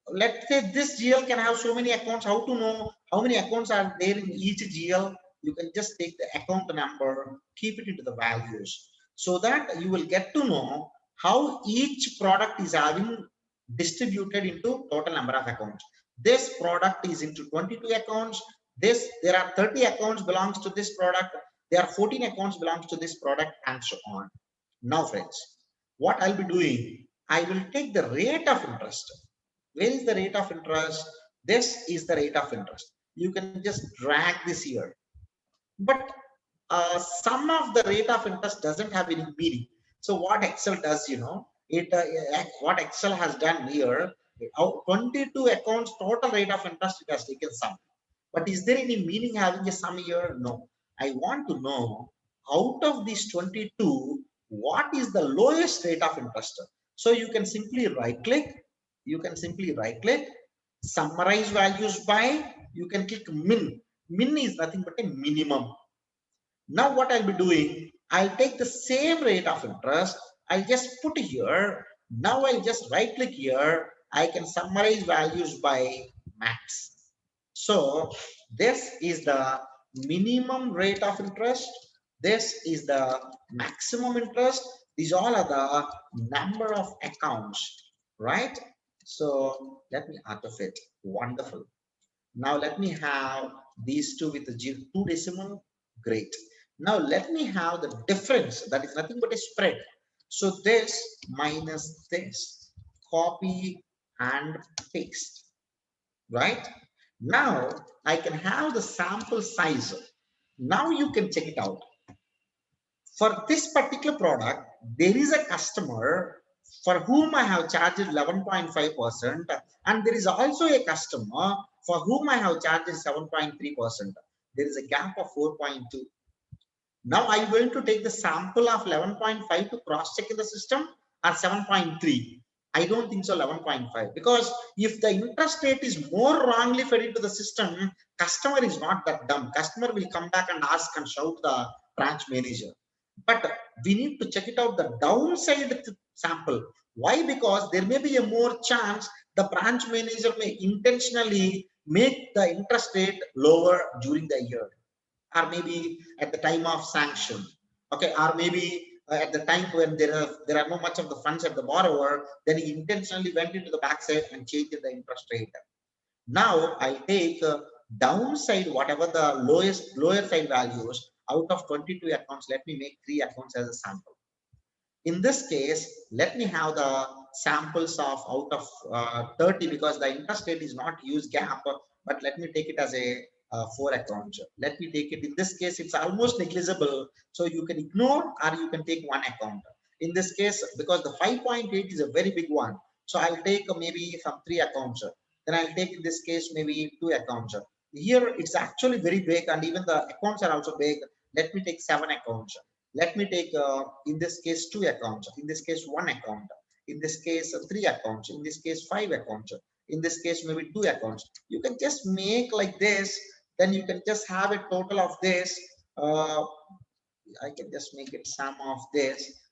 S2: Let's say this GL can have so many accounts. How to know how many accounts are there in each GL? You can just take the account number, keep it into the values, so that you will get to know how each product is having distributed into total number of accounts. This product is into 22 accounts. There are 30 accounts belongs to this product. There are 14 accounts belongs to this product, and so on. Now, friends, what I'll be doing, I will take the rate of interest. Where is the rate of interest? This is the rate of interest. You can just drag this here. But some of the rate of interest doesn't have any meaning. So what Excel does, what Excel has done here, 22 accounts total rate of interest, it has taken sum. But is there any meaning having a sum here? No. I want to know out of these 22, what is the lowest rate of interest? So you can simply right click, summarize values by, you can click min. Min is nothing but a minimum. Now what I'll be doing, I'll take the same rate of interest, I'll just put here. Now I'll just right click here, I can summarize values by max. So this is the minimum rate of interest. This is the maximum interest. These all are the number of accounts, right? So let me autofit. Wonderful. Now let me have these two with the 2 decimal. Great. Now let me have the difference. That is nothing but a spread. So this minus this. Copy and paste. Right? Now I can have the sample size. Now you can check it out. For this particular product, there is a customer for whom I have charged 11.5%, and there is also a customer for whom I have charged 7.3%. There is a gap of 4.2. Now I'm going to take the sample of 11.5 to cross check in the system or 7.3. I don't think so 11.5, because if the interest rate is more wrongly fed into the system, customer is not that dumb. Customer will come back and ask and shout the branch manager. But we need to check it out the downside sample. Why? Because there may be a more chance the branch manager may intentionally make the interest rate lower during the year, or maybe at the time of sanction, okay, or maybe at the time when there are no much of the funds at the borrower, then he intentionally went into the backside and changed the interest rate. Now I take downside, whatever the lower side values out of 22 accounts. Let me make 3 accounts as a sample. In this case, let me have the samples of out of 30, because the interest rate is not used gap, but let me take it as a 4 accounts. Let me take it. In this case, it's almost negligible, so you can ignore or you can take 1 account. In this case, because the 5.8 is a very big one, so I'll take maybe some 3 accounts. Then I'll take in this case maybe 2 accounts. Here it's actually very big, and even the accounts are also big. Let me take 7 accounts. Let me take in this case 2 accounts, in this case 1 account, in this case 3 accounts, in this case 5 accounts, in this case maybe 2 accounts. You can just make like this, then you can just have a total of this. I can just make it sum of this.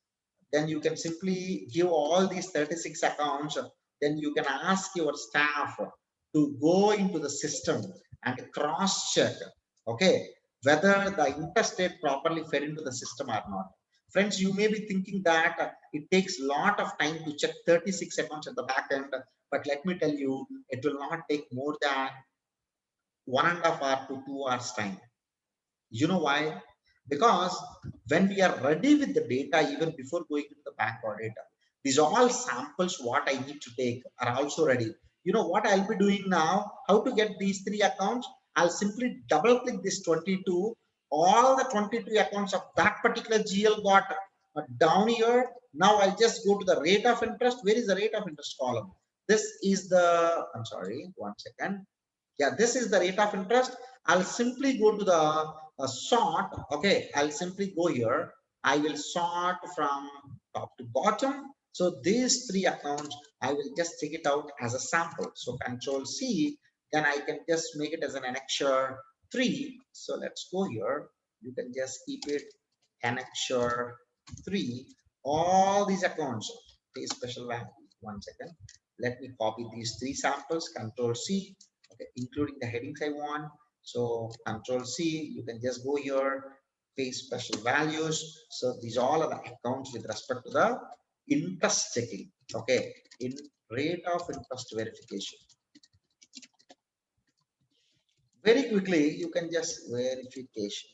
S2: Then you can simply give all these 36 accounts. Then you can ask your staff to go into the system and cross check, okay, whether the interest rate properly fed into the system or not. Friends, you may be thinking that it takes a lot of time to check 36 accounts at the back end, but let me tell you, it will not take more than 1.5 hours to 2 hours time. You know why? Because when we are ready with the data, even before going to the bank or data, these all samples what I need to take are also ready. You know what I'll be doing now? How to get these 3 accounts? I'll simply double click this 22. All the 22 accounts of that particular GL got down here. Now I'll just go to the rate of interest. Where is the rate of interest column? This is the, I'm sorry, 1 second. Yeah, this is the rate of interest. I'll simply go to the sort. Okay, I'll simply go here. I will sort from top to bottom. So these three accounts, I will just take it out as a sample. So Control C, then I can just make it as an annexure 3. So let's go here. You can just keep it annexure 3. All these accounts, pay special value. 1 second. Let me copy these three samples. Control C, okay, including the headings I want. So Control C, you can just go here, paste special values. So these all are the accounts with respect to the interest checking. Okay, in rate of interest verification. Very quickly, you can just verification.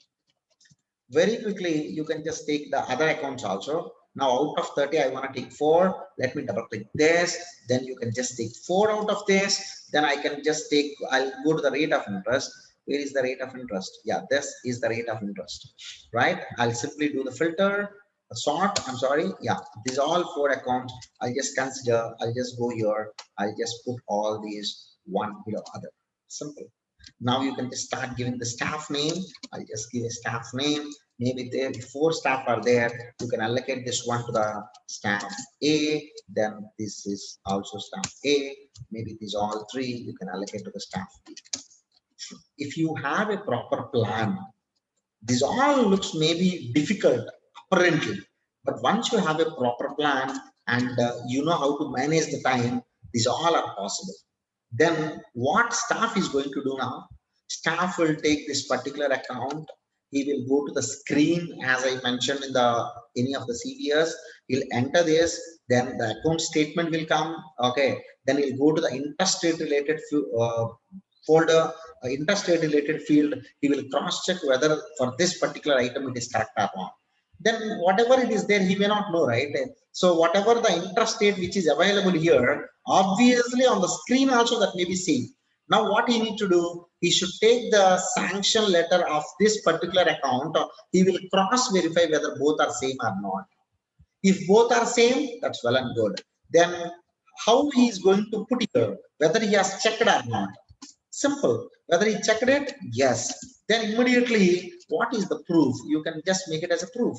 S2: Very quickly, you can just take the other accounts also. Now out of 30, I want to take 4. Let me double click this. Then you can just take 4 out of this. Then I can just take, I'll go to the rate of interest. Where is the rate of interest? Yeah, this is the rate of interest, right? I'll simply do the filter, sort, I'm sorry. Yeah, these all 4 accounts. I'll just consider, I'll just go here. I'll just put all these one below other. Simple. Now you can just start giving the staff name. I'll just give a staff name. Maybe there 4 staff are there. You can allocate this one to the staff A. Then this is also staff A. Maybe these all 3 you can allocate to the staff B. If you have a proper plan, this all looks maybe difficult apparently, but once you have a proper plan and you know how to manage the time, these all are possible. Then what staff is going to do now? Staff will take this particular account. He will go to the screen as I mentioned in the any of the CVS. He'll enter this. Then the account statement will come. Okay. Then he'll go to the interest rate related folder, interest rate related field. He will cross check whether for this particular item it is correct or not. Then whatever it is there, he may not know, right? So whatever the interest rate which is available here, obviously on the screen also that may be seen. Now what he need to do, he should take the sanction letter of this particular account. He will cross verify whether both are same or not. If both are same, that's well and good. Then how he is going to put here, whether he has checked or not. Simple. Whether he checked it, yes. Then immediately, what is the proof? You can just make it as a proof.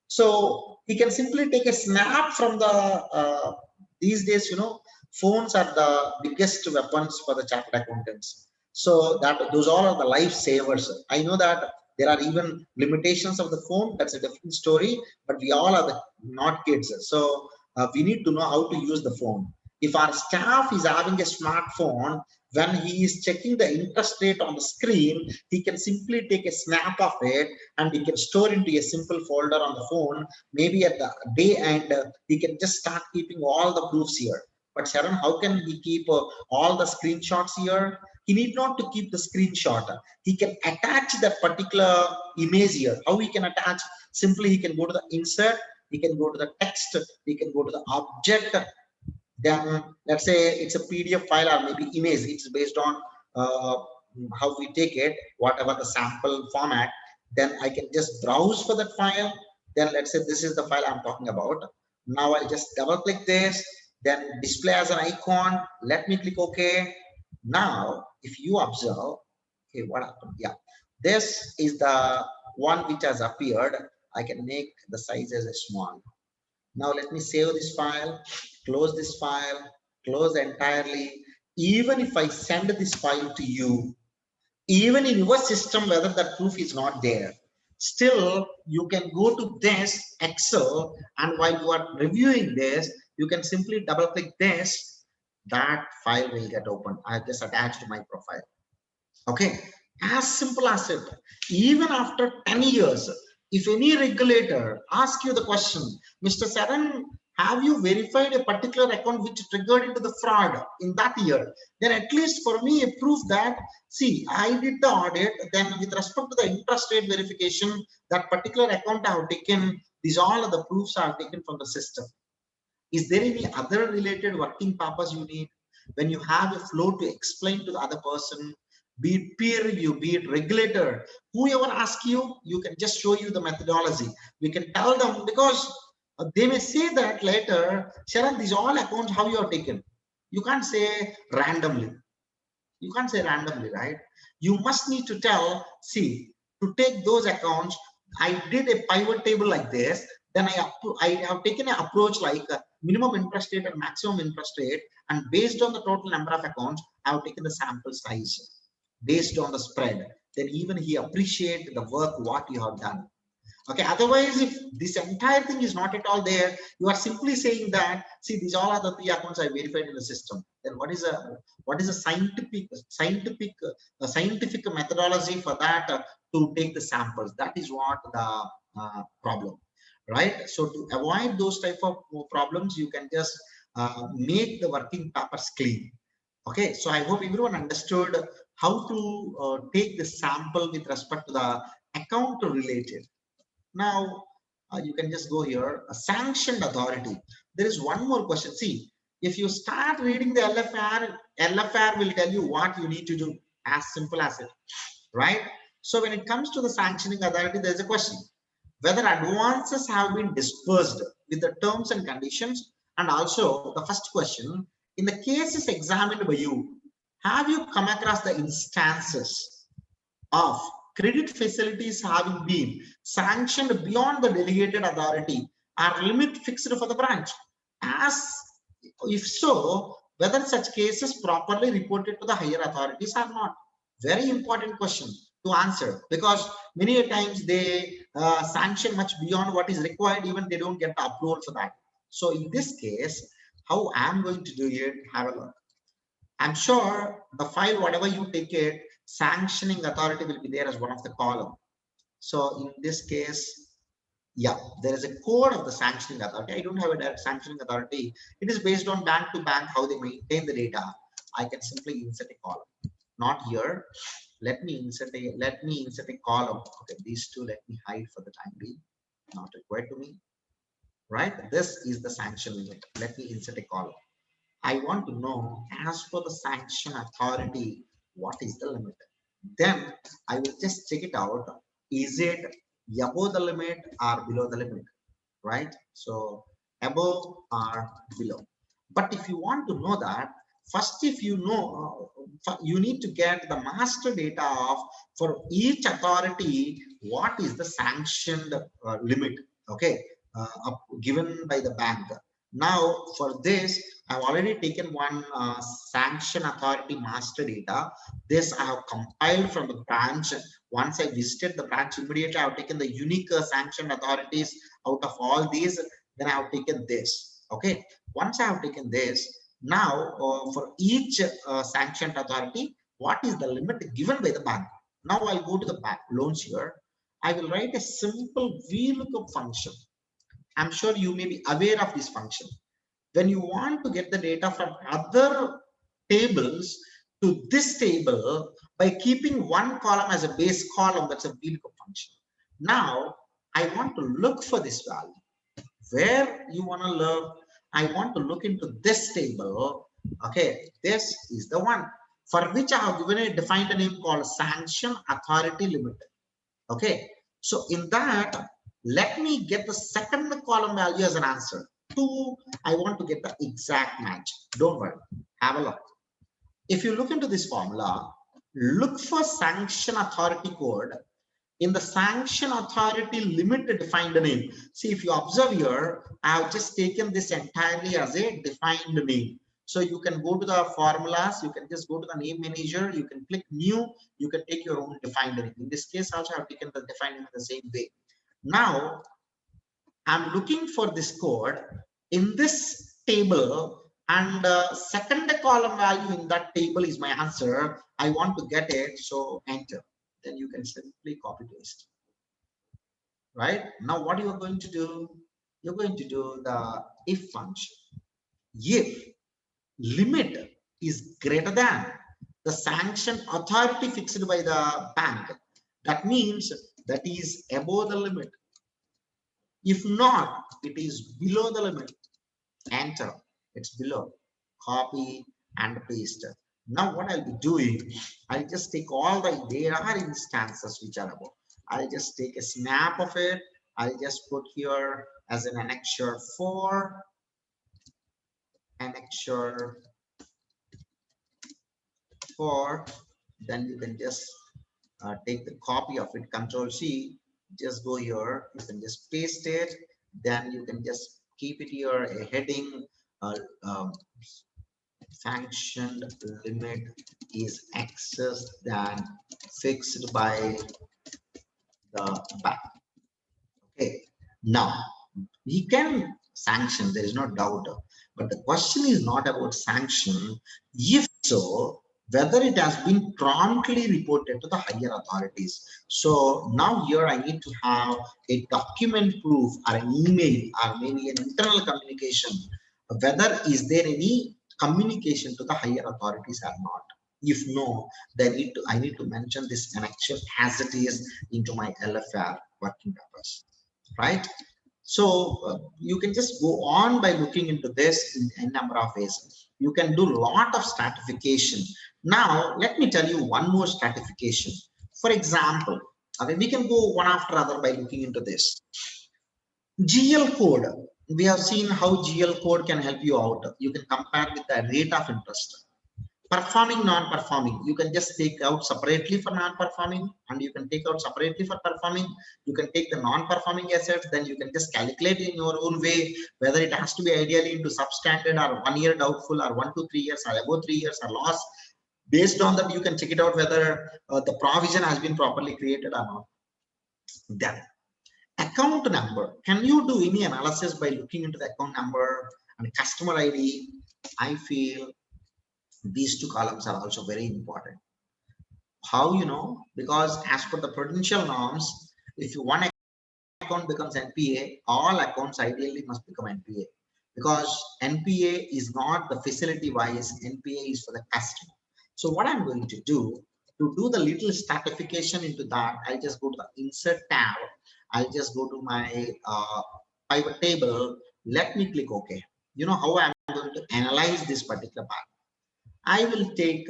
S2: So he can simply take a snap from the these days, you know, phones are the biggest weapons for the chartered accountants. So that those all are the lifesavers. I know that there are even limitations of the phone. That's a different story. But we all are the not kids. So we need to know how to use the phone. If our staff is having a smartphone, when he is checking the interest rate on the screen, he can simply take a snap of it and he can store into a simple folder on the phone. Maybe at the day end, he can just start keeping all the proofs here. But Sharon, how can he keep all the screenshots here? He need not to keep the screenshot. He can attach that particular image here. How he can attach? Simply he can go to the insert, he can go to the text, he can go to the object. Then let's say it's a PDF file or maybe image. It's based on how we take it, whatever the sample format. Then I can just browse for that file. Then let's say this is the file I'm talking about. Now I just double click this, then display as an icon. Let me click OK. Now, if you observe, okay, what happened? Yeah, this is the one which has appeared. I can make the size as a small. Now let me save this file, close this file, close entirely. Even if I send this file to you, even in your system, whether that proof is not there, still you can go to this Excel, and while you are reviewing this, you can simply double click this, that file will get opened. I just attached to my profile. Okay, as simple as it. Even after 10 years, if any regulator asks you the question, Mr. Saran, have you verified a particular account which triggered into the fraud in that year? Then at least for me, a proof that, see, I did the audit, then with respect to the interest rate verification, that particular account I have taken, these all of the proofs are taken from the system. Is there any other related working purpose you need? When you have a flow to explain to the other person, be it peer review, be it regulator, whoever asks you, you can just show you the methodology. We can tell them, because they may say that later, Sharon, these all accounts, how you are taken. You can't say randomly. You can't say randomly, right? You must need to tell, see, to take those accounts, I did a pivot table like this, then I have taken an approach like minimum interest rate and maximum interest rate, and based on the total number of accounts, I have taken the sample size based on the spread. Then even he appreciate the work what you have done. Okay, otherwise, if this entire thing is not at all there, you are simply saying that, see, these all are the 3 accounts I verified in the system. Then what is a scientific methodology for that to take the samples? That is what the problem, right? So to avoid those type of problems, you can just make the working papers clean. Okay, so I hope everyone understood how to take the sample with respect to the account related. Now, you can just go here, a sanctioned authority. There is one more question. See, if you start reading the LFR will tell you what you need to do, as simple as it, right? So when it comes to the sanctioning authority, there's a question whether advances have been disbursed with the terms and conditions. And also the first question, in the cases examined by you, have you come across the instances of credit facilities having been sanctioned beyond the delegated authority or limit fixed for the branch? As if so, whether such cases properly reported to the higher authorities or not? Very important question to answer, because many a times they sanction much beyond what is required, even they don't get the approval for that. So in this case, how I'm going to do it, have a look. I'm sure the file, whatever you take it, sanctioning authority will be there as one of the column. So in this case, yeah, there is a code of the sanctioning authority. I don't have a direct sanctioning authority. It is based on bank to bank, how they maintain the data. I can simply insert a column. Not here. Let me insert a column. Okay, these two let me hide for the time being. Not required to me. Right? This is the sanction limit. Let me insert a column. I want to know, as per the sanction authority, what is the limit? Then I will just check it out. Is it above the limit or below the limit? Right? So above or below. But if you want to know that, first, if you know, you need to get the master data of for each authority, what is the sanctioned limit, okay, given by the bank. Now, for this, I've already taken one sanction authority master data. This I have compiled from the branch. Once I visited the branch, immediately I have taken the unique sanctioned authorities out of all these. Then I have taken this. Okay. Once I have taken this, now for each sanctioned authority, what is the limit given by the bank? Now I'll go to the bank loans here. I will write a simple VLOOKUP function. I'm sure you may be aware of this function. When you want to get the data from other tables to this table by keeping one column as a base column, that's a VLOOKUP function. Now I want to look for this value. Where you want to look, I want to look into this table. Okay, this is the one for which I have given a defined a name called sanction authority limit. Okay, so in that, let me get the second column value as an answer. 2, I want to get the exact match. Don't worry, have a look. If you look into this formula, look for sanction authority code. In the sanction authority limit defined name. See, if you observe here, I have just taken this entirely as a defined name. So you can go to the formulas, you can just go to the name manager, you can click new, you can take your own defined name. In this case, also I have taken the defined name in the same way. Now, I'm looking for this code in this table, and second column value in that table is my answer. I want to get it, so enter. Then you can simply copy paste. Right now, what you are going to do? You're going to do the if function. If limit is greater than the sanction authority fixed by the bank, that means that is above the limit. If not, it is below the limit. Enter. It's below. Copy and paste. Now what I'll be doing, I'll just take all there are instances which are above. I'll just take a snap of it. I'll just put here as an annexure 4, annexure 4. Then you can just take the copy of it, Control C, just go here, you can just paste it. Then you can just keep it here, a heading, uh, um, sanctioned limit is excess than fixed by the bank. Okay, now he can sanction, there is no doubt, but the question is not about sanction. If so, whether it has been promptly reported to the higher authorities. So now here I need to have a document proof or an email or maybe an internal communication, whether is there any communication to the higher authorities or not. If no, then I need to mention this connection as it is into my LFR working papers, right? So you can just go on by looking into this in a number of ways. You can do a lot of stratification. Now, let me tell you one more stratification. For example, okay, we can go one after other by looking into this. GL code. We have seen how GL code can help you out. You can compare with the rate of interest. Performing, non-performing, you can just take out separately for non-performing, and you can take out separately for performing. You can take the non-performing assets, then you can just calculate in your own way whether it has to be ideally into substandard or 1 year doubtful or 1 to 3 years or above 3 years or loss. Based on that, you can check it out whether the provision has been properly created or not. Then account number, can you do any analysis by looking into the account number and customer ID? I feel these two columns are also very important. How you know? Because as per the prudential norms, if one account becomes NPA, all accounts ideally must become NPA, because NPA is not the facility wise, NPA is for the customer. So what I'm going to do the little stratification into that, I just go to the insert tab. I'll just go to my pivot table. Let me click OK. You know how I'm going to analyze this particular part. I will take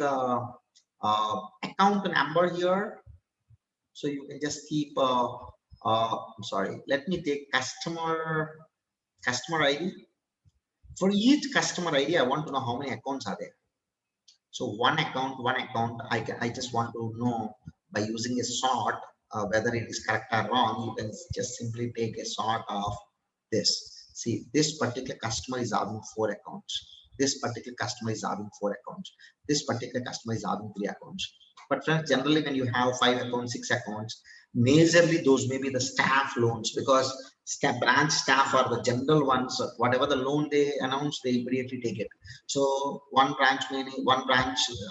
S2: account number here. So you can just keep, I'm sorry, let me take customer ID. For each customer ID, I want to know how many accounts are there. So one account, I just want to know by using a sort, whether it is correct or wrong. You can just simply take a sort of this. See, this particular customer is having 4 accounts. This particular customer is having 4 accounts. This particular customer is having 3 accounts. But friends, generally when you have 5 accounts, 6 accounts, majorly those may be the staff loans, because branch staff are the general ones. Whatever the loan they announce, they immediately take it. So one branch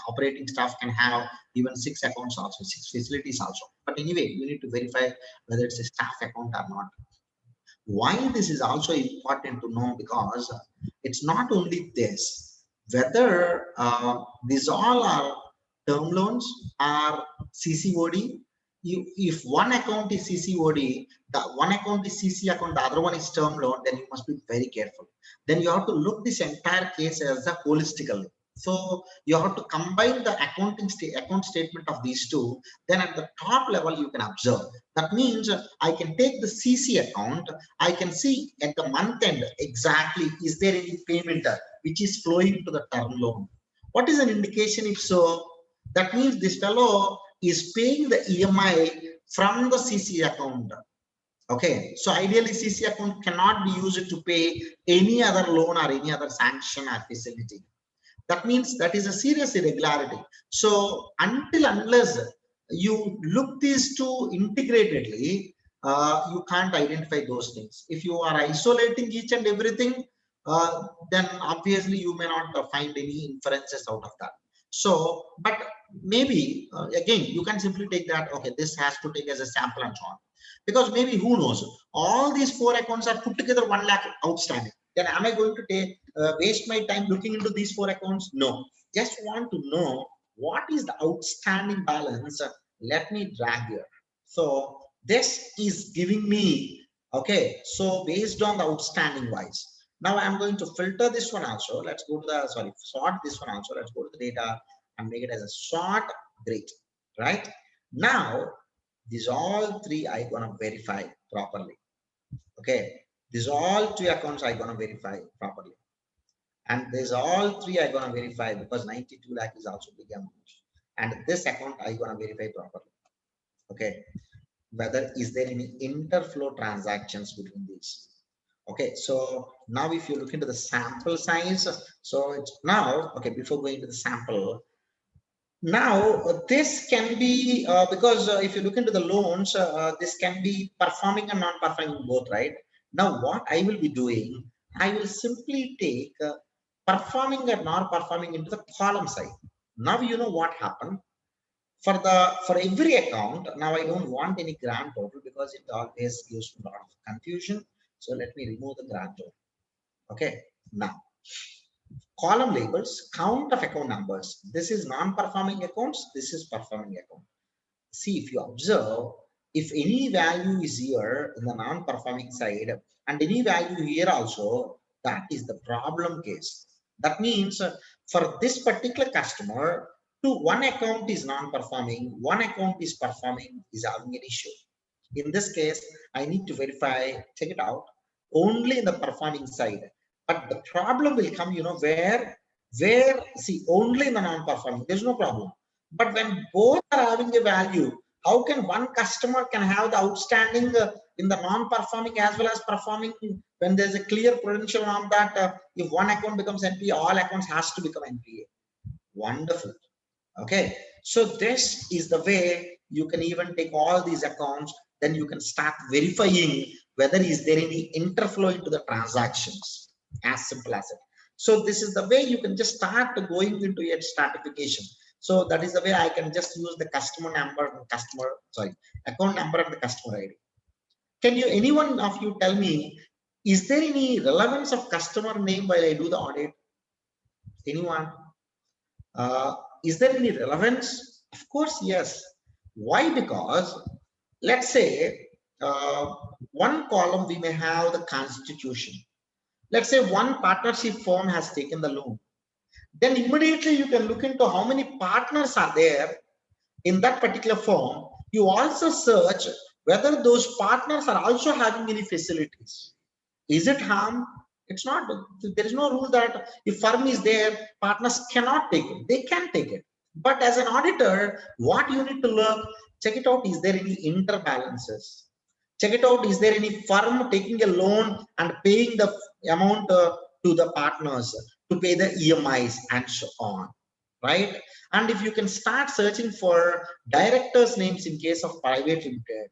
S2: operating staff can have even 6 accounts also, 6 facilities also. But anyway, you need to verify whether it's a staff account or not. Why this is also important to know, because it's not only this, whether these all are term loans or CCOD. If one account is CCOD, the one account is CC account, the other one is term loan, then you must be very careful. Then you have to look this entire case as a holistically. So you have to combine the account statement of these two. Then at the top level, you can observe. That means I can take the CC account. I can see at the month end exactly, is there any payment which is flowing to the term loan? What is an indication if so? That means this fellow is paying the EMI from the CC account. Okay, so ideally CC account cannot be used to pay any other loan or any other sanction or facility. That means that is a serious irregularity. So unless you look these two integratedly, you can't identify those things. If you are isolating each and everything, then obviously you may not find any inferences out of that. So, but maybe again, you can simply take that, okay, this has to take as a sample and so on. Because maybe who knows, all these 4 accounts are put together 1 lakh outstanding. Then am I going to waste my time looking into these 4 accounts? No, just want to know what is the outstanding balance. Let me drag here. So this is giving me, okay, so based on the outstanding wise. Now I'm going to filter this one also. Let's go to the, sort this one also. Let's go to the data and make it as a sort. Great, right? Now, these all 3 I gonna verify properly. Okay, these all 3 accounts I gonna verify properly. And there's all 3 I gonna verify, because 92 lakh is also big amount. And this account I gonna verify properly. Okay, whether is there any interflow transactions between these. Okay, so now if you look into the sample size, so it's now, okay, before going to the sample, now this can be, because if you look into the loans, this can be performing and non-performing both, right? Now what I will be doing, I will simply take performing and non-performing into the column side. Now you know what happened. For every account, now I don't want any grand total because it always gives a lot of confusion. So let me remove the grand total. Okay, now column labels, count of account numbers. This is non-performing accounts, this is performing account. See, if you observe, if any value is here in the non-performing side and any value here also, that is the problem case. That means for this particular customer, to one account is non-performing, one account is performing, is having an issue. In this case, I need to verify, check it out, only in the performing side. But the problem will come, where, see, only in the non-performing, there's no problem. But when both are having a value, how can one customer can have the outstanding in the non-performing as well as performing when there's a clear prudential norm that if one account becomes NPA, all accounts has to become NPA. Wonderful. Okay, so this is the way you can even take all these accounts, then you can start verifying whether is there any interflow into the transactions, as simple as it. So this is the way you can just start going into your stratification. So that is the way I can just use the customer number and account number and the customer ID. Can you, anyone of you tell me, is there any relevance of customer name while I do the audit? Anyone? Is there any relevance? Of course, yes. Why? Because let's say one column we may have the constitution. Let's say one partnership firm has taken the loan. Then immediately you can look into how many partners are there in that particular firm. You also search whether those partners are also having any facilities. Is it harm? It's not. There is no rule that if firm is there, partners cannot take it. They can take it. But as an auditor, what you need to look, check it out. Is there any interbalances? Check it out. Is there any firm taking a loan and paying the amount to the partners to pay the EMIs and so on, right? And if you can start searching for directors' names in case of private limited,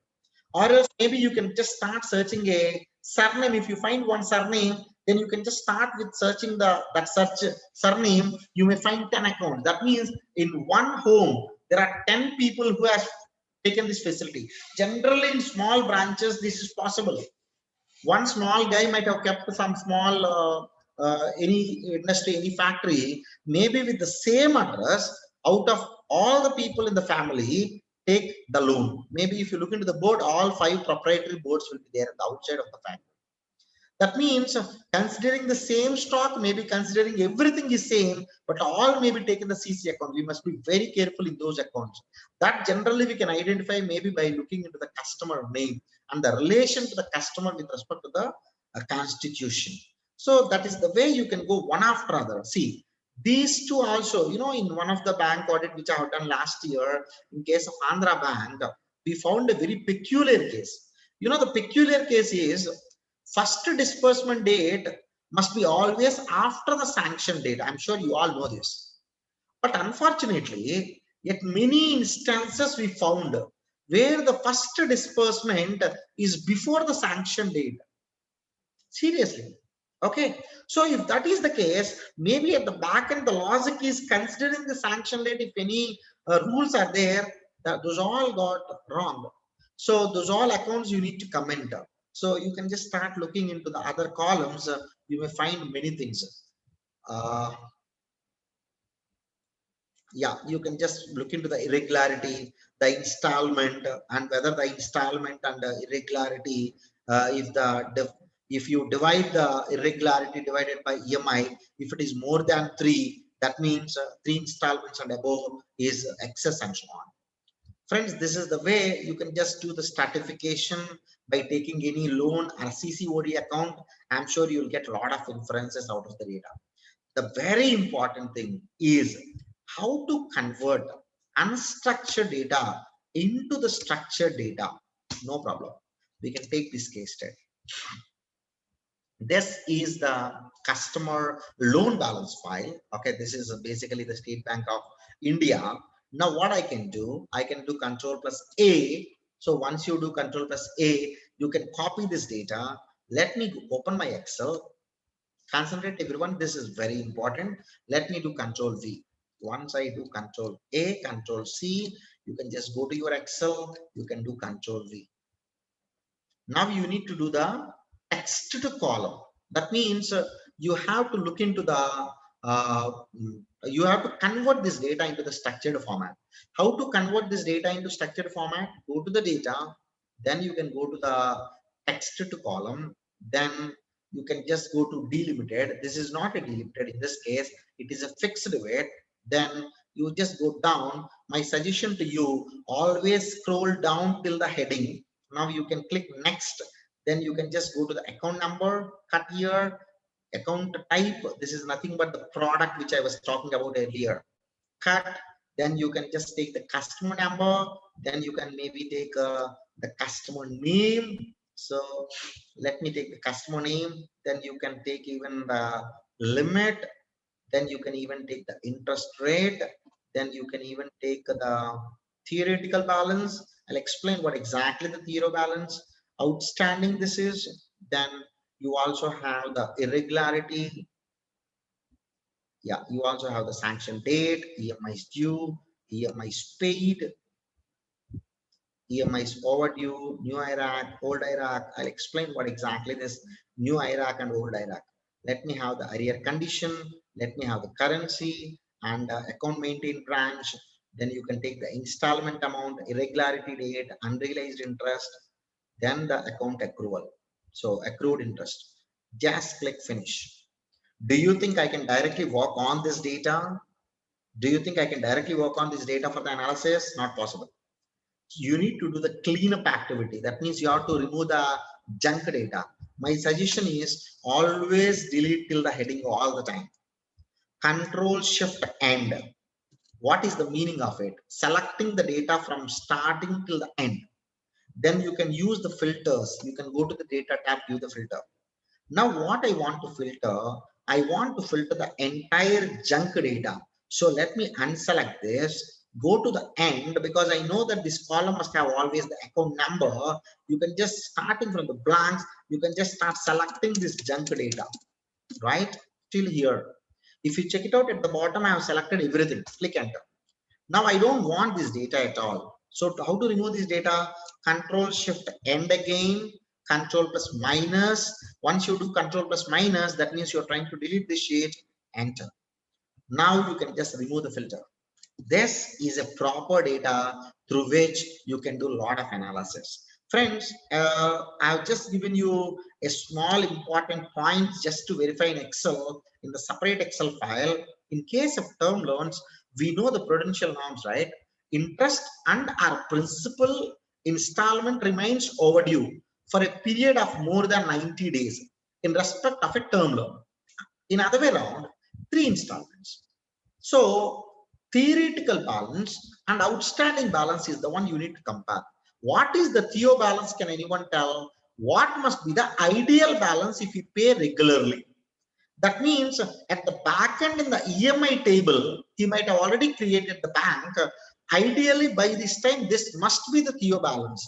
S2: or else maybe you can just start searching a surname. If you find one surname, then you can just start with searching that search surname. You may find 10 accounts. That means in one home there are 10 people who have taken this facility. Generally in small branches this is possible. One small guy might have kept some small any industry, any factory, maybe with the same address. Out of all the people in the family, take the loan. Maybe if you look into the board, all 5 proprietary boards will be there at the outside of the family. That means considering the same stock, maybe considering everything is same, but all may be taken the CC account. We must be very careful in those accounts. That generally we can identify maybe by looking into the customer name and the relation to the customer with respect to the constitution. So that is the way you can go one after other. See, these two also, in one of the bank audit which I have done last year, in case of Andhra Bank, we found a very peculiar case. The peculiar case is first disbursement date must be always after the sanction date. I'm sure you all know this. But unfortunately, at many instances we found where the first disbursement is before the sanction date. Seriously. Okay. So if that is the case, maybe at the back end, the logic is considering the sanction date. If any rules are there, those all got wrong. So those all accounts you need to comment. So you can just start looking into the other columns. You may find many things. Yeah, you can just look into the irregularity, the installment, and whether the installment and the irregularity, if you divide the irregularity divided by EMI, if it is more than 3, that means 3 installments and above is excess and so on. Friends, this is the way you can just do the stratification by taking any loan or CCOD account. I'm sure you'll get a lot of inferences out of the data. The very important thing is how to convert unstructured data into the structured data. No problem. We can take this case study. This is the customer loan balance file. Okay, this is basically the State Bank of India. Now what I can do, I can do Control plus A. So once you do Control plus A, you can copy this data. Let me open my Excel. Concentrate everyone, this is very important. Let me do Control V. Once I do Control A, Control C, you can just go to your Excel, you can do Control V. Now you need to do the text to column. That means you have to look into the you have to convert this data into the structured format. How to convert this data into structured format? Go to the data, then you can go to the text to column, then you can just go to delimited. This is not a delimited in this case, it is a fixed weight. Then you just go down. My suggestion to you, always scroll down till the heading. Now you can click next, then you can just go to the account number, cut here, account type. This is nothing but the product which I was talking about earlier. Cut, then you can just take the customer number, then you can maybe take the customer name. So let me take the customer name, then you can take even the limit, then you can even take the interest rate, then you can even take the theoretical balance. I'll explain what exactly the theoretical balance outstanding this is. Then you also have the irregularity. Yeah, you also have the sanction date, EMIs due, EMIs paid, EMIs overdue, new IRAC, old IRAC. I'll explain what exactly this new IRAC and old IRAC. Let me have the arrear condition, let me have the currency and account maintained branch. Then you can take the installment amount, irregularity date, unrealized interest, then the account accrual. So accrued interest. Just click finish. Do you think I can directly work on this data? Do you think I can directly work on this data for the analysis? Not possible. You need to do the cleanup activity. That means you have to remove the junk data. My suggestion is always delete till the heading all the time. Control Shift End. What is the meaning of it? Selecting the data from starting till the end. Then you can use the filters. You can go to the data tab, view the filter. Now what I want to filter, I want to filter the entire junk data. So let me unselect this, go to the end, because I know that this column must have always the account number. You can just starting from the blanks, you can just start selecting this junk data, right? Till here. If you check it out at the bottom, I have selected everything, click enter. Now I don't want this data at all. So how to remove this data? Control Shift End again, Control plus minus. Once you do Control plus minus, that means you're trying to delete this sheet, enter. Now you can just remove the filter. This is a proper data through which you can do a lot of analysis. Friends, I've just given you a small important point just to verify in Excel, in the separate Excel file. In case of term loans, we know the prudential norms, right? Interest and our principal installment remains overdue for a period of more than 90 days in respect of a term loan. In other way around, 3 installments. So theoretical balance and outstanding balance is the one you need to compare. What is the theo balance? Can anyone tell? What must be the ideal balance if you pay regularly? That means at the back end in the EMI table, he might have already created the bank. Ideally, by this time, this must be the theo balance.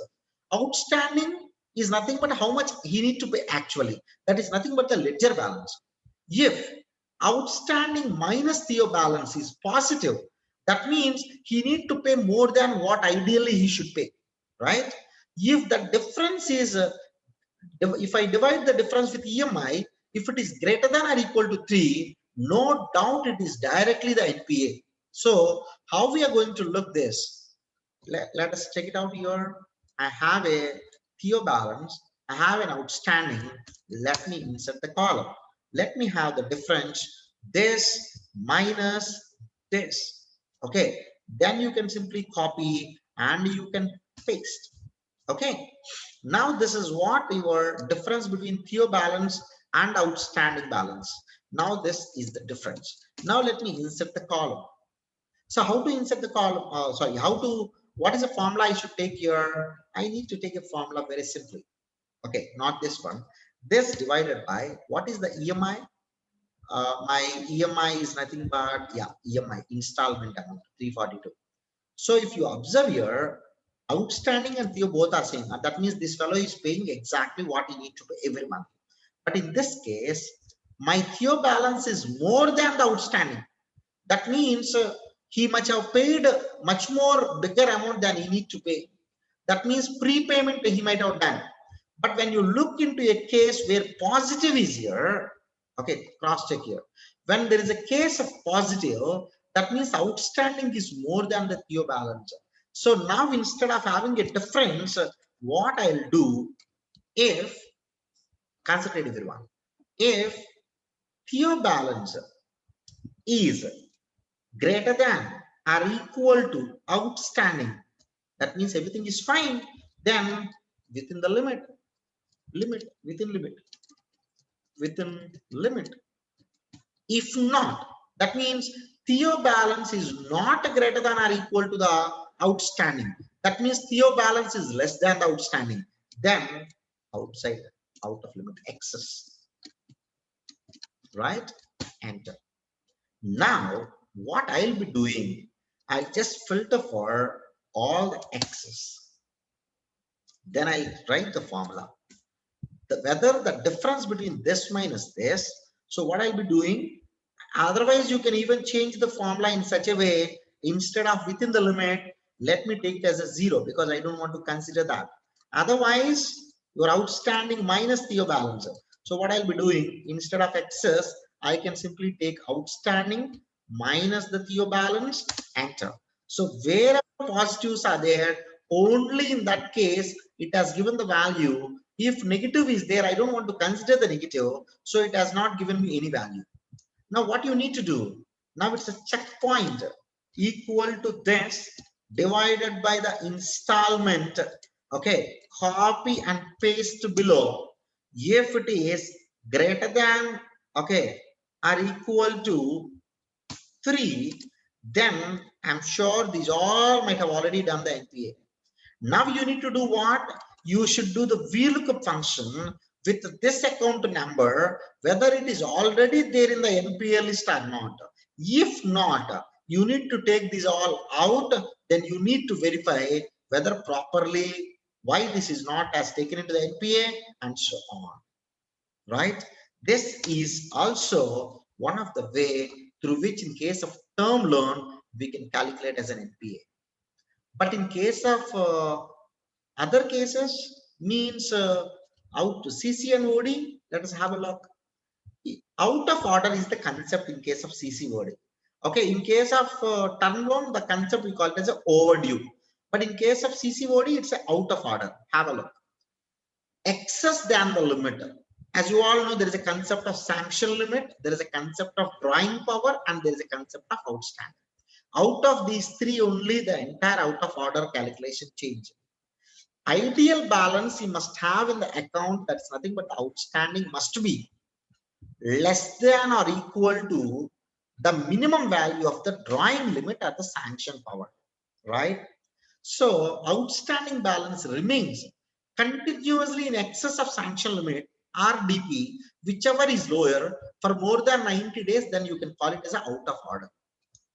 S2: Outstanding is nothing but how much he need to pay actually. That is nothing but the ledger balance. If outstanding minus theo balance is positive, that means he need to pay more than what ideally he should pay, right? If the difference is if I divide the difference with EMI, if it is greater than or equal to 3, no doubt it is directly the NPA. So how we are going to look this? Let us check it out here. I have a theo balance. I have an outstanding. Let me insert the column. Let me have the difference, this minus this. Okay. Then you can simply copy and you can paste. Okay. Now this is what your difference between theo balance and outstanding balance. Now this is the difference. Now let me insert the column. So how to insert the column? What is the formula I should take here? I need to take a formula very simply. Okay, not this one. This divided by what is the EMI? My EMI is nothing but, yeah, EMI, installment amount, 342. So if you observe here, outstanding and Theo both are same. And that means this fellow is paying exactly what he needs to pay every month. But in this case, my Theo balance is more than the outstanding. That means he must have paid much more bigger amount than he need to pay. That means prepayment he might have done. But when you look into a case where positive is here, okay, cross check here. When there is a case of positive, that means outstanding is more than the Theo balance. So now instead of having a difference, what I'll do, if, concentrate everyone, if Theo balance is greater than or equal to outstanding, that means everything is fine, then within the limit, within limit. If not, that means Theo balance is not greater than or equal to the outstanding. That means Theo balance is less than the outstanding. Then outside, out of limit, excess. Right? Enter. Now, what I'll be doing, I just filter for all the excess. Then I write the formula. Whether the difference between this minus this. So what I'll be doing, otherwise you can even change the formula in such a way, instead of within the limit, let me take it as a 0 because I don't want to consider that. Otherwise, your outstanding minus Theo balance. So what I'll be doing, instead of excess, I can simply take outstanding minus the Theo balance, enter. So wherever positives are there, only in that case, it has given the value. If negative is there, I don't want to consider the negative. So it has not given me any value. Now what you need to do, now it's a checkpoint equal to this divided by the installment. Okay, copy and paste below. If it is greater than, okay, or equal to 3, then I'm sure these all might have already done the NPA. Now you need to do what? You should do the VLOOKUP function with this account number, whether it is already there in the NPA list or not. If not, you need to take these all out, then you need to verify whether properly, why this is not as taken into the NPA and so on, right? This is also one of the way through which in case of term loan, we can calculate as an NPA. But in case of other cases, means out to CC and OD, let us have a look. Out of order is the concept in case of CC OD. Okay, in case of term loan, the concept we call it as a overdue. But in case of CC OD, it's a out of order. Have a look. Excess than the limit. As you all know, there is a concept of sanction limit, there is a concept of drawing power, and there is a concept of outstanding. Out of these three, only the entire out of order calculation changes. Ideal balance you must have in the account, that's nothing but outstanding must be less than or equal to the minimum value of the drawing limit at the sanction power, right? So outstanding balance remains continuously in excess of sanction limit RDP, whichever is lower for more than 90 days, then you can call it as an out of order.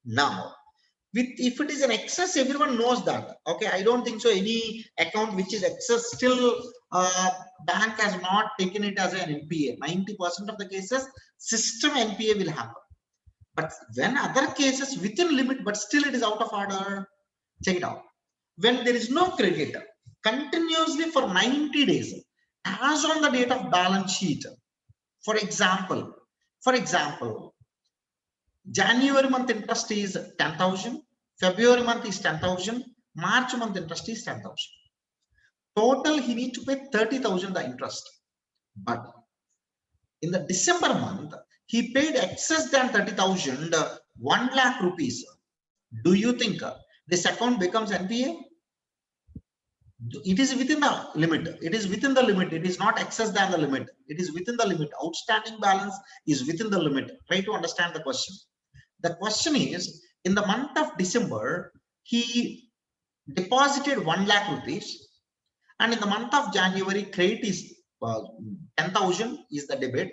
S2: Now, if it is an excess, everyone knows that. Okay, I don't think so any account which is excess still bank has not taken it as an NPA. 90% of the cases system NPA will happen. But when other cases within limit but still it is out of order, check it out. When there is no creditor continuously for 90 days as on the date of balance sheet, for example, January month interest is 10,000, February month is 10,000, March month interest is 10,000. Total he needs to pay 30,000 the interest. But in the December month, he paid excess than 30,000, 1 lakh rupees. Do you think this account becomes NPA? It is within the limit. It is within the limit. It is not excess than the limit. It is within the limit. Outstanding balance is within the limit. Try to understand the question. The question is, in the month of December, he deposited 1 lakh rupees, and in the month of January, credit is 10,000 is the debit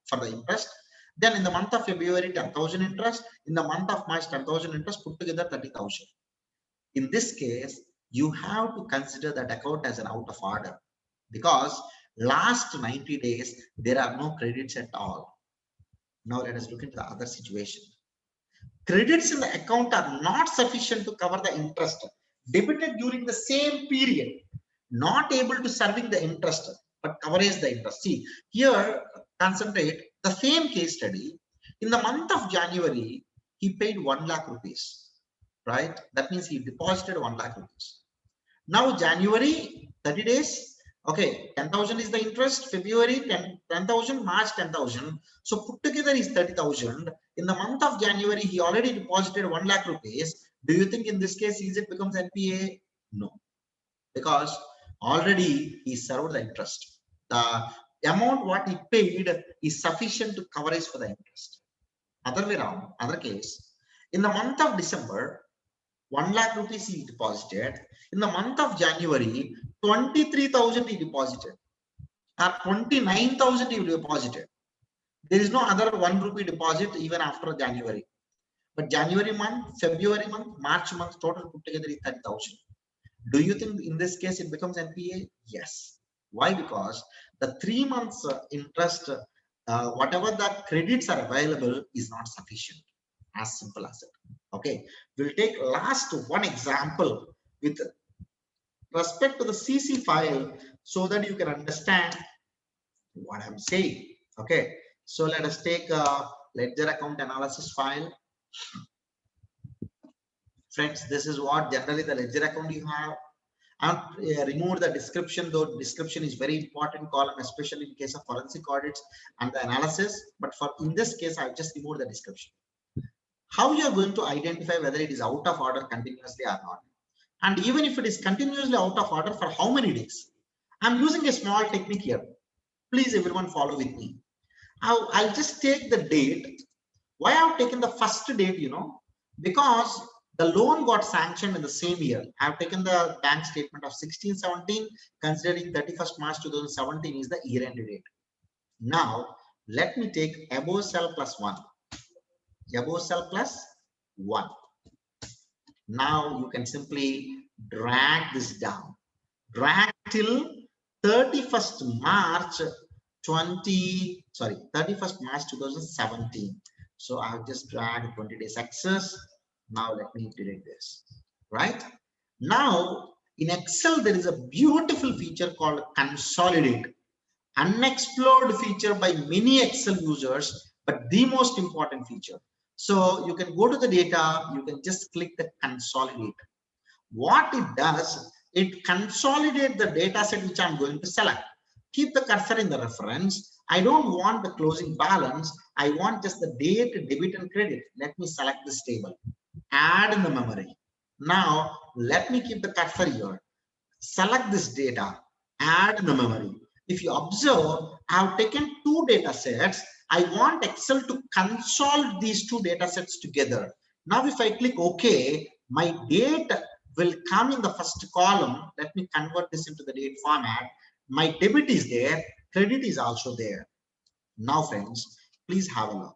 S2: for the interest. Then in the month of February, 10,000 interest. In the month of March, 10,000 interest, put together 30,000. In this case, you have to consider that account as an out of order, because last 90 days, there are no credits at all. Now let us look into the other situation. Credits in the account are not sufficient to cover the interest debited during the same period, not able to serving the interest, but coverage the interest. See, here, concentrate the same case study. In the month of January, he paid 1 lakh rupees, right? That means he deposited 1 lakh rupees. Now, January, 30 days, okay, 10,000 is the interest, February 10,000, March 10,000. So put together is 30,000. In the month of January, he already deposited 1 lakh rupees. Do you think in this case, is it becomes NPA? No, because already he served the interest. The amount what he paid is sufficient to coverage for the interest. Other way around, other case, in the month of December, 1 lakh rupees he deposited. In the month of January, 23,000 he deposited, or 29,000 he deposited. There is no other 1 rupee deposit even after January. But January month, February month, March month, total put together is 30,000. Do you think in this case it becomes NPA? Yes. Why? Because the 3 months interest, whatever the credits are available, is not sufficient. As simple as it. Okay, we'll take last one example with respect to the CC file so that you can understand what I'm saying. Okay, so let us take a ledger account analysis file. Friends, this is what generally the ledger account you have. And remove the description, though description is very important column, especially in case of forensic audits and the analysis. But for in this case, I've just removed the description. How you are going to identify whether it is out of order continuously or not, and even if it is continuously out of order, for how many days? I'm using a small technique here. Please everyone follow with me. I'll just take the date. Why I've taken the first date, you know, because the loan got sanctioned in the same year. I've taken the bank statement of 16/17, considering 31st March 2017 is the year end date. Now let me take above cell plus 1. Above cell plus 1. Now you can simply drag this down. Drag till 31st March 2017. So I've just dragged 20 days access. Now let me delete this. Right now in Excel, there is a beautiful feature called consolidate, unexplored feature by many Excel users, but the most important feature. So you can go to the data, you can just click the consolidate. What it does, it consolidates the data set which I'm going to select. Keep the cursor in the reference. I don't want the closing balance. I want just the date, debit, and credit. Let me select this table. Add in the memory. Now let me keep the cursor here. Select this data. Add in the memory. If you observe, I have taken 2 data sets. I want Excel to consolidate these 2 data sets together. Now if I click OK, my date will come in the first column. Let me convert this into the date format. My debit is there, credit is also there. Now friends, please have a look.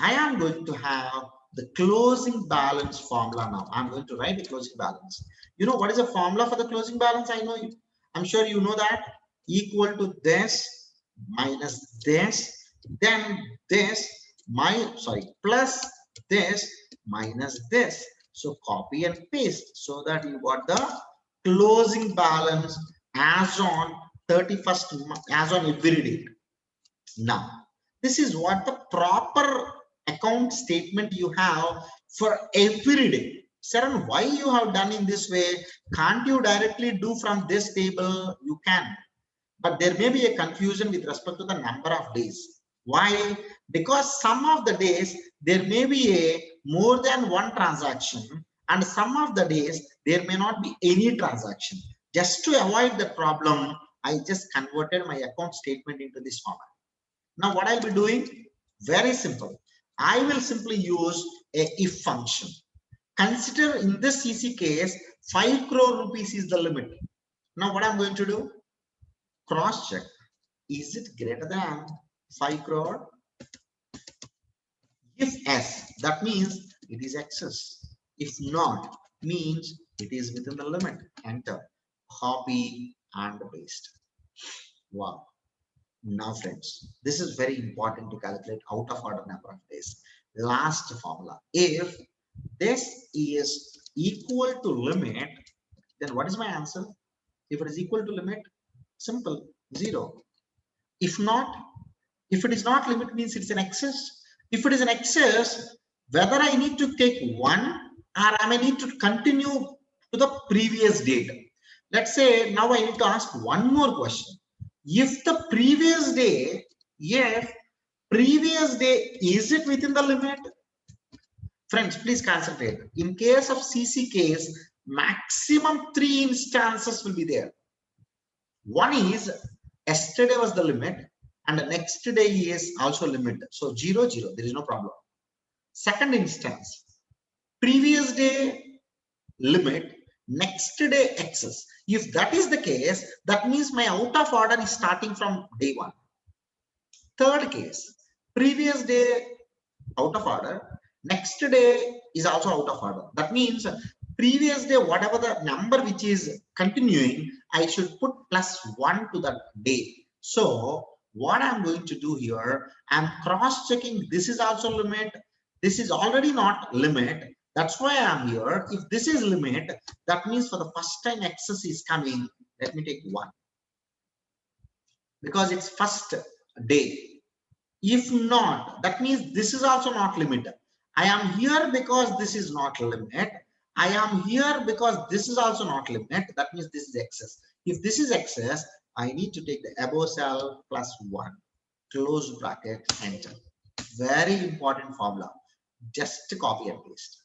S2: I am going to have the closing balance formula now. I'm going to write the closing balance. You know what is the formula for the closing balance? I'm sure you know that. Equal to this minus this, then this, plus this minus this. So copy and paste so that you got the closing balance as on 31st, as on every date. Now, this is what the proper account statement you have for every day. Sharon, why you have done in this way? Can't you directly do from this table? You can. But there may be a confusion with respect to the number of days. Why? Because some of the days there may be a more than one transaction, and some of the days there may not be any transaction. Just to avoid the problem, I just converted my account statement into this format. Now what I'll be doing? Very simple. I will simply use a if function. Consider in this CC case, 5 crore rupees is the limit. Now what I'm going to do? Cross check. is it greater than 5 crore? If yes, that means it is excess. If not, means it is within the limit. Enter, copy and paste. Wow. Now friends, this is very important to calculate out of order number of days. Last formula. If this is equal to limit, then what is my answer? If it is equal to limit, simple, 0. If not, if it is not limit, means it's an excess. If it is an excess, whether I need to take 1 or I need to continue to the previous date. Let's say now I need to ask one more question. If the previous day, is it within the limit? Friends, please concentrate. In case of CC case, maximum 3 instances will be there. One is yesterday was the limit and the next day is also limit. So 0, 0, there is no problem. Second instance, previous day limit, next day excess. If that is the case, that means my out of order is starting from day 1. Third case, previous day out of order, next day is also out of order. That means previous day, whatever the number which is continuing, I should put +1 to that day. So what I'm going to do here, I'm cross checking. This is also limit. This is already not limit. That's why I'm here. If this is limit, that means for the first time excess is coming. Let me take 1 because it's first day. If not, that means this is also not limit. I am here because this is not limit. I am here because this is also not limit. That means this is excess. If this is excess, I need to take the above cell +1, close bracket, enter. Very important formula. Just copy and paste.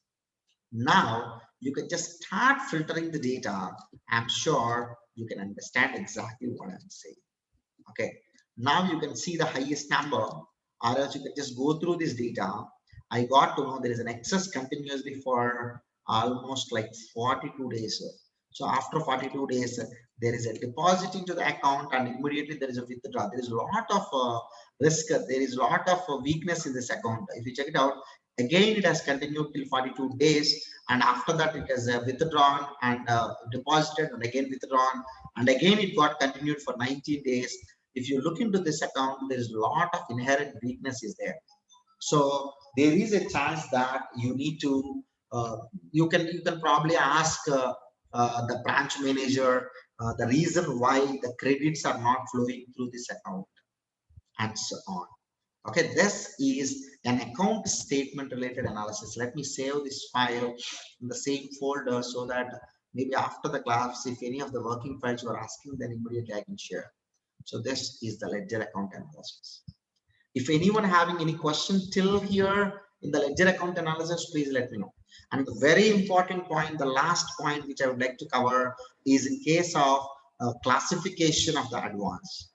S2: Now you can just start filtering the data. I'm sure you can understand exactly what I'm saying. Okay. Now you can see the highest number, or else you can just go through this data. I got to know there is an excess continuously for almost like 42 days. So after 42 days, there is a deposit into the account and immediately there is a withdrawal. There is a lot of risk. There is a lot of weakness in this account. If you check it out, again, it has continued till 42 days. And after that, it has withdrawn and deposited and again withdrawn. And again, it got continued for 19 days. If you look into this account, there is a lot of inherent weakness is there. So there is a chance that you need to, you can probably ask the branch manager the reason why the credits are not flowing through this account and so on. Okay, this is an account statement related analysis. Let me save this file in the same folder so that maybe after the class, if any of the working files you are asking, then immediately I can share. So this is the ledger account analysis. If anyone having any question till here in the ledger account analysis, please let me know. And the very important point, the last point which I would like to cover is in case of classification of the advance.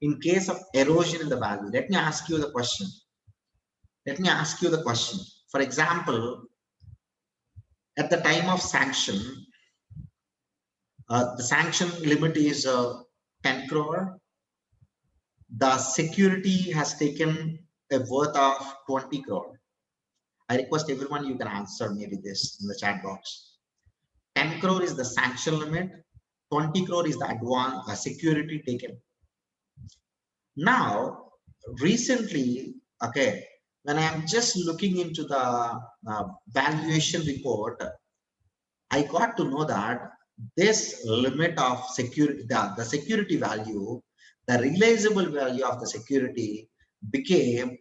S2: In case of erosion in the value, let me ask you the question. Let me ask you the question. For example, at the time of sanction, the sanction limit is 10 crore. The security has taken a worth of 20 crore. I request everyone, you can answer maybe this in the chat box. 10 crore is the sanction limit. 20 crore is the advance security taken. Now, recently, okay, when I'm just looking into the valuation report, I got to know that this limit of security, the security value, the realizable value of the security became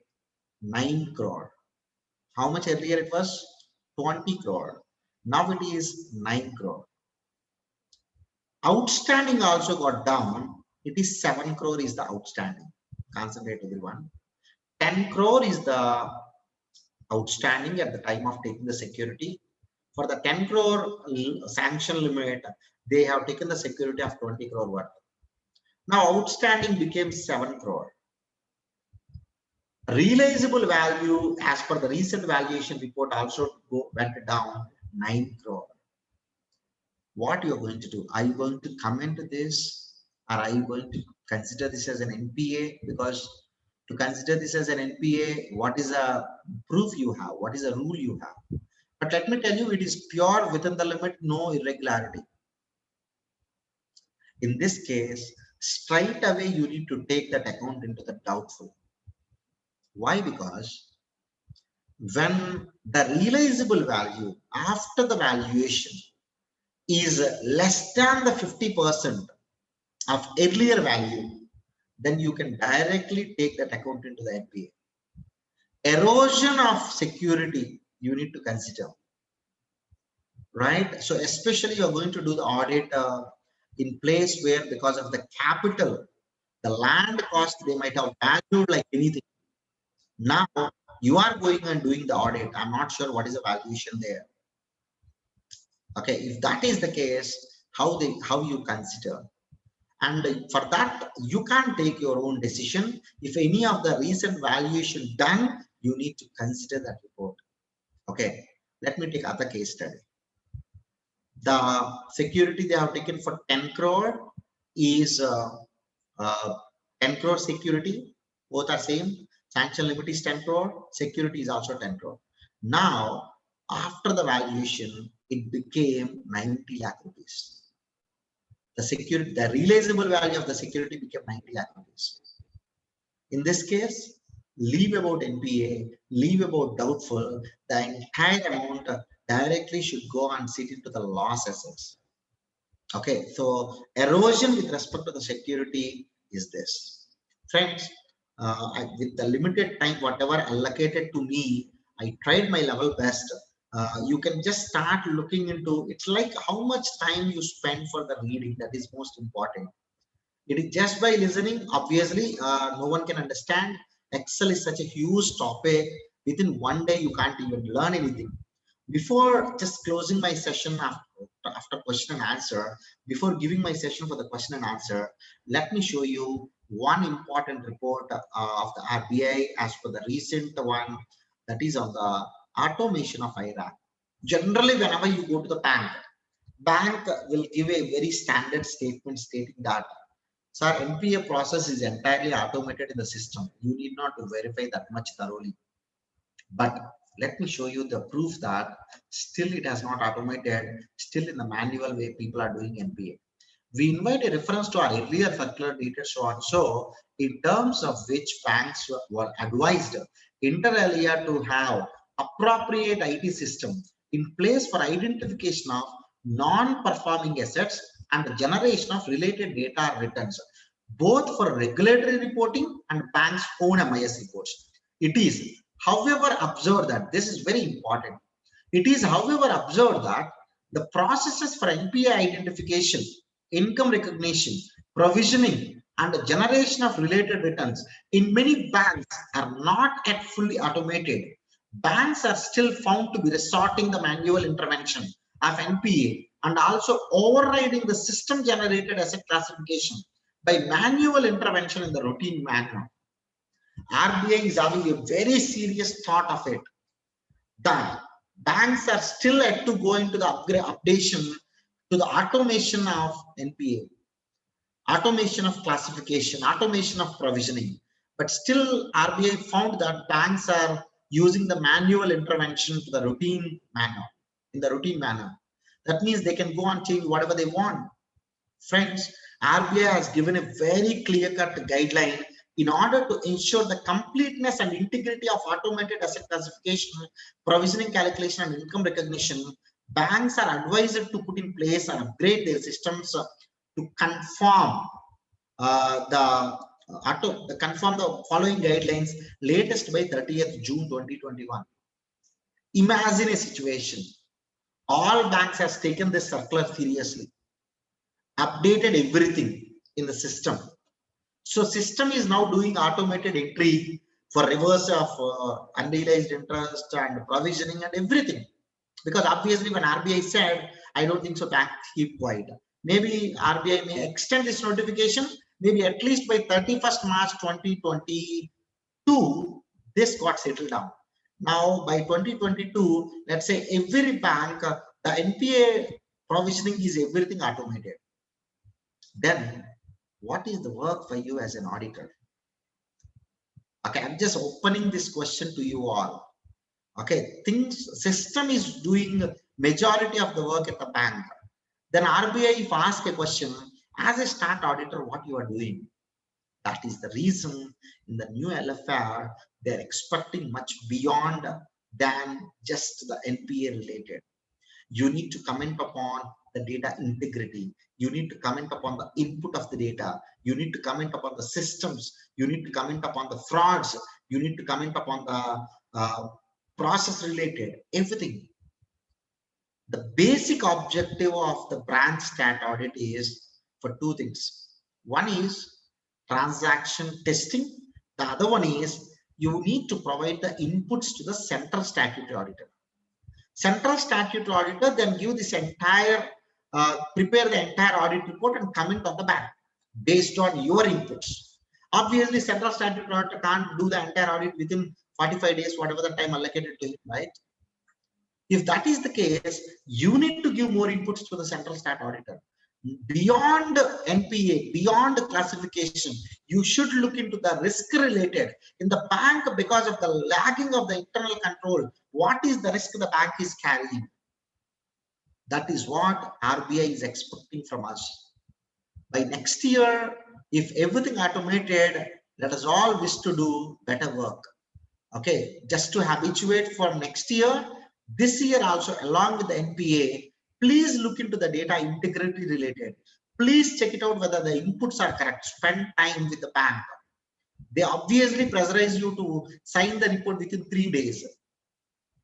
S2: 9 crore. How much earlier it was? 20 crore. Now it is 9 crore. Outstanding also got down. It is 7 crore is the outstanding. Concentrate everyone. 10 crore is the outstanding at the time of taking the security. For the 10 crore sanction limit, they have taken the security of 20 crore worth. Now outstanding became 7 crore. Realizable value as per the recent valuation report also went down 9 crore. What you are going to do? Are you going to comment this Or are you going to consider this as an NPA? Because to consider this as an NPA, what is a proof you have? What is a rule you have? But let me tell you, it is pure within the limit, no irregularity. In this case, straight away you need to take that account into the doubtful. Why? Because when the realizable value after the valuation is less than the 50% of earlier value, then you can directly take that account into the NPA. Erosion of security you need to consider, right? So especially you're going to do the audit in place where because of the capital, the land cost, they might have valued like anything. Now you are going and doing the audit. I'm not sure what is the valuation there. Okay, if that is the case, how you consider? And for that, you can't take your own decision. If any of the recent valuation done, you need to consider that report. Okay, let me take other case study. The security they have taken for 10 crore is 10 crore security. Both are same. Sanction limit is 10 crore. Security is also 10 crore. Now, after the valuation, it became 90 lakh rupees. The security, the realizable value of the security became 90 lakh rupees. In this case, leave about NPA, leave about doubtful, the entire amount directly should go and sit into the loss assets. Okay, so erosion with respect to the security is this. Friends, with the limited time, whatever allocated to me, I tried my level best. You can just start looking into, it's like how much time you spend for the reading, that is most important. It is just by listening, obviously, no one can understand. Excel is such a huge topic. Within one day, you can't even learn anything. Before just closing my session after question and answer, before giving my session for the question and answer, let me show you one important report of the RBI as per the recent one, that is on the automation of IRAC. Generally, whenever you go to the bank will give a very standard statement stating that, sir, NPA process is entirely automated in the system. You need not to verify that much thoroughly. But let me show you the proof that still it has not automated, still in the manual way people are doing NPA. We invite a reference to our earlier circular dated so on so, in terms of which banks were advised inter alia to have appropriate IT system in place for identification of non-performing assets and the generation of related data returns, both for regulatory reporting and banks' own MIS reports. It is, however, observed that this is very important. It is, however, observed that the processes for NPA identification, income recognition, provisioning, and the generation of related returns in many banks are not yet fully automated. Banks are still found to be resorting the manual intervention of NPA and also overriding the system generated asset classification by manual intervention in the routine manner. RBI is having a very serious thought of it, that banks are still yet to go into the updation to the automation of NPA, automation of classification, automation of provisioning. But still RBI found that banks are using the manual intervention to the routine manner, in the routine manner. That means they can go and change whatever they want. Friends, RBI has given a very clear-cut guideline in order to ensure the completeness and integrity of automated asset classification, provisioning calculation, and income recognition. Banks are advised to put in place and upgrade their systems to conform conform the following guidelines latest by 30th June 2021. Imagine a situation. All banks have taken this circular seriously, updated everything in the system. So system is now doing automated entry for reverse of unrealized interest and provisioning and everything. Because obviously when RBI said, I don't think so banks keep quiet. Maybe RBI may extend this notification, maybe at least by 31st March 2022, this got settled down. Now by 2022, let's say every bank, the NPA provisioning is everything automated. Then What is the work for you as an auditor? Okay, I'm just opening this question to you all. Okay, system is doing majority of the work at the bank. Then RBI, if ask a question, as a start auditor, what you are doing? That is the reason in the new LFR, they're expecting much beyond than just the NPA related. You need to comment upon the data integrity. You need to comment upon the input of the data. You need to comment upon the systems. You need to comment upon the frauds. You need to comment upon the process related, everything. The basic objective of the branch stat audit is for two things. One is transaction testing. The other one is you need to provide the inputs to the central statutory auditor. Central statutory auditor then give this entire, prepare the entire audit report and comment on the back based on your inputs. Obviously, central statutory auditor can't do the entire audit within 45 days, whatever the time allocated to him, right? If that is the case, you need to give more inputs to the central stat auditor. Beyond NPA, beyond classification, you should look into the risk related. In the bank, because of the lagging of the internal control, what is the risk the bank is carrying? That is what RBI is expecting from us. By next year, if everything automated, let us all wish to do better work. Okay, just to habituate for next year, this year also along with the NPA, please look into the data integrity related. Please check it out whether the inputs are correct. Spend time with the bank. They obviously pressurize you to sign the report within 3 days.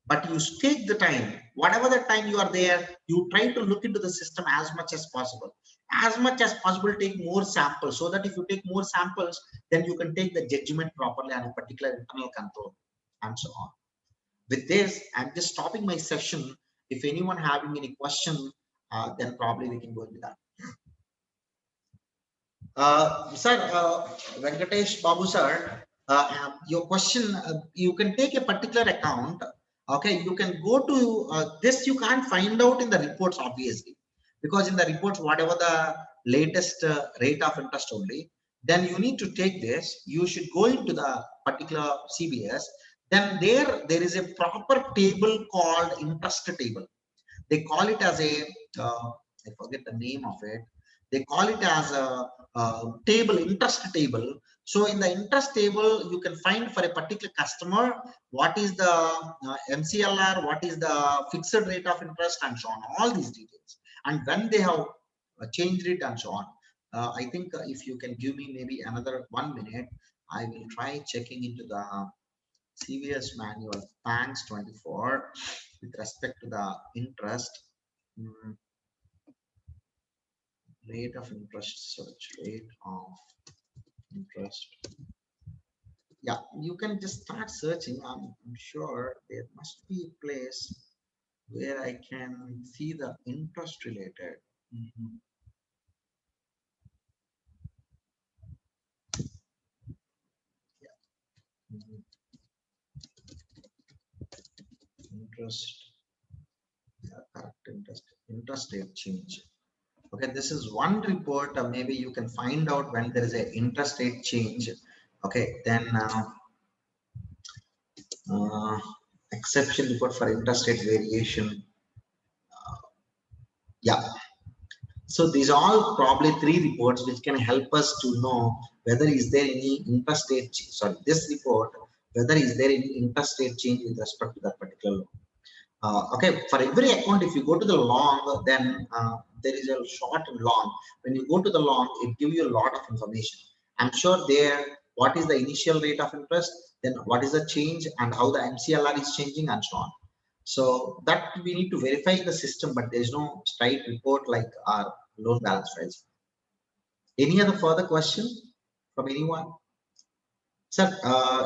S2: But you take the time, whatever the time you are there, you try to look into the system as much as possible. As much as possible, take more samples so that if you take more samples, then you can take the judgment properly on a particular internal control and so on. With this, I'm just stopping my session. If anyone having any question, then probably we can go with that. Sir, Venkatesh Babu sir, your question, you can take a particular account. Okay, you can go to this, you can't find out in the reports, obviously, because in the reports, whatever the latest rate of interest only, then you need to take this. You should go into the particular CBS. Then there is a proper table called interest table. They call it as a, I forget the name of it. They call it as a table, interest table. So in the interest table, you can find for a particular customer, what is the MCLR, what is the fixed rate of interest and so on, all these details. And when they have changed it and so on. I think if you can give me maybe another 1 minute, I will try checking into the CVS manual banks 24 with respect to the interest. Rate of interest, search rate of interest. Yeah, you can just start searching. I'm sure there must be a place where I can see the interest related. Yeah. Interest, yeah, correct, interest rate change. Okay, this is one report. Maybe you can find out when there is an interest rate change. Okay, then exception report for interest rate variation. Yeah, so these are all probably 3 reports which can help us to know whether is there any interest rate change. Sorry, this report, whether is there any interest rate change with respect to that particular loan. Okay, for every account, if you go to the long, then there is a short and long. When you go to the long, it gives you a lot of information. I'm sure there, what is the initial rate of interest, then what is the change and how the MCLR is changing and so on. So that we need to verify in the system, but there is no straight report like our loan balance files. Any other further question from anyone? Sir,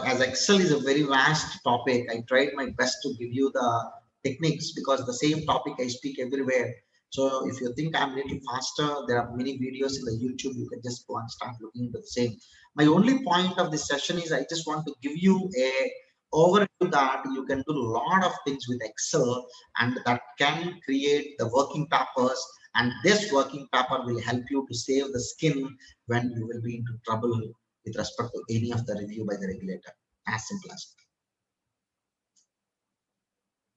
S2: as Excel is a very vast topic, I tried my best to give you the techniques because the same topic I speak everywhere. So if you think I'm a little faster, there are many videos in the YouTube. You can just go and start looking into the same. My only point of this session is I just want to give you a overview that you can do a lot of things with Excel and that can create the working papers And this working paper will help you to save the skin when you will be into trouble with respect to any of the review by the regulator. As simple as that.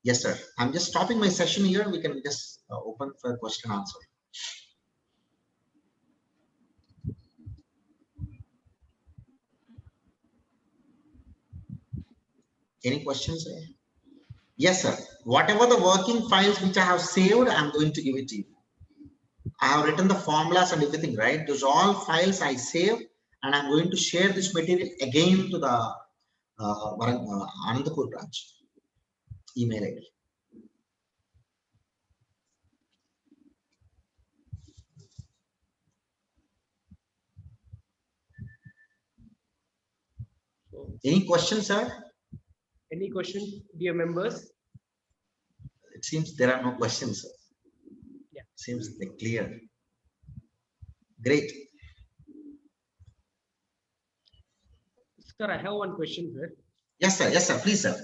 S2: Yes, sir. I'm just stopping my session here. We can just open for question answer. Any questions? Yes, sir. Whatever the working files which I have saved, I'm going to give it to you. I have written the formulas and everything, right? Those all files I saved, and I'm going to share this material again to the Anandapur branch email ID. Any questions, sir?
S1: Any questions, dear members?
S2: It seems there are no questions, sir.
S1: Yeah.
S2: Seems like clear. Great.
S1: Sir, I have one question, sir.
S2: Yes, sir. Yes, sir. Please, sir.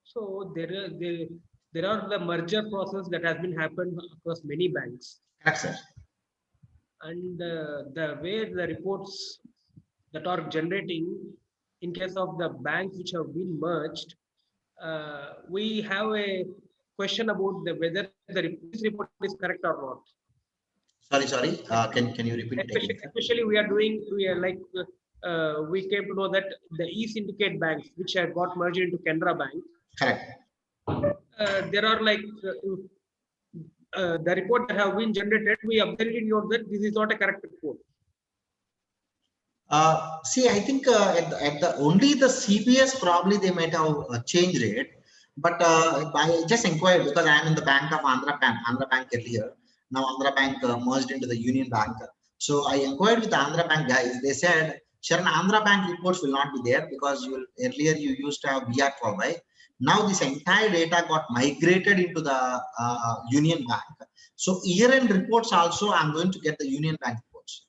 S1: So there are the merger process that has been happened across many banks,
S2: Correct, sir.
S1: and the way the reports that are generating in case of the banks which have been merged, we have a question about whether this report is correct or not.
S2: Sorry. Can you repeat it again?
S1: Especially we are like we came to know that the e-syndicate banks which have got merged into Canara Bank,
S2: Correct.
S1: there are like the report that have been generated, we absolutely know that this is not a correct report.
S2: See, I think at the only the CBS probably they might have changed it, but I just inquired because I am in the bank of Andhra Bank earlier. Now Andhra Bank merged into the Union Bank. So I inquired with the Andhra Bank guys. They said, Sharan, Andhra Bank reports will not be there because earlier you used to have BR12, right? Now this entire data got migrated into the Union Bank. So year-end reports also, I'm going to get the Union Bank reports.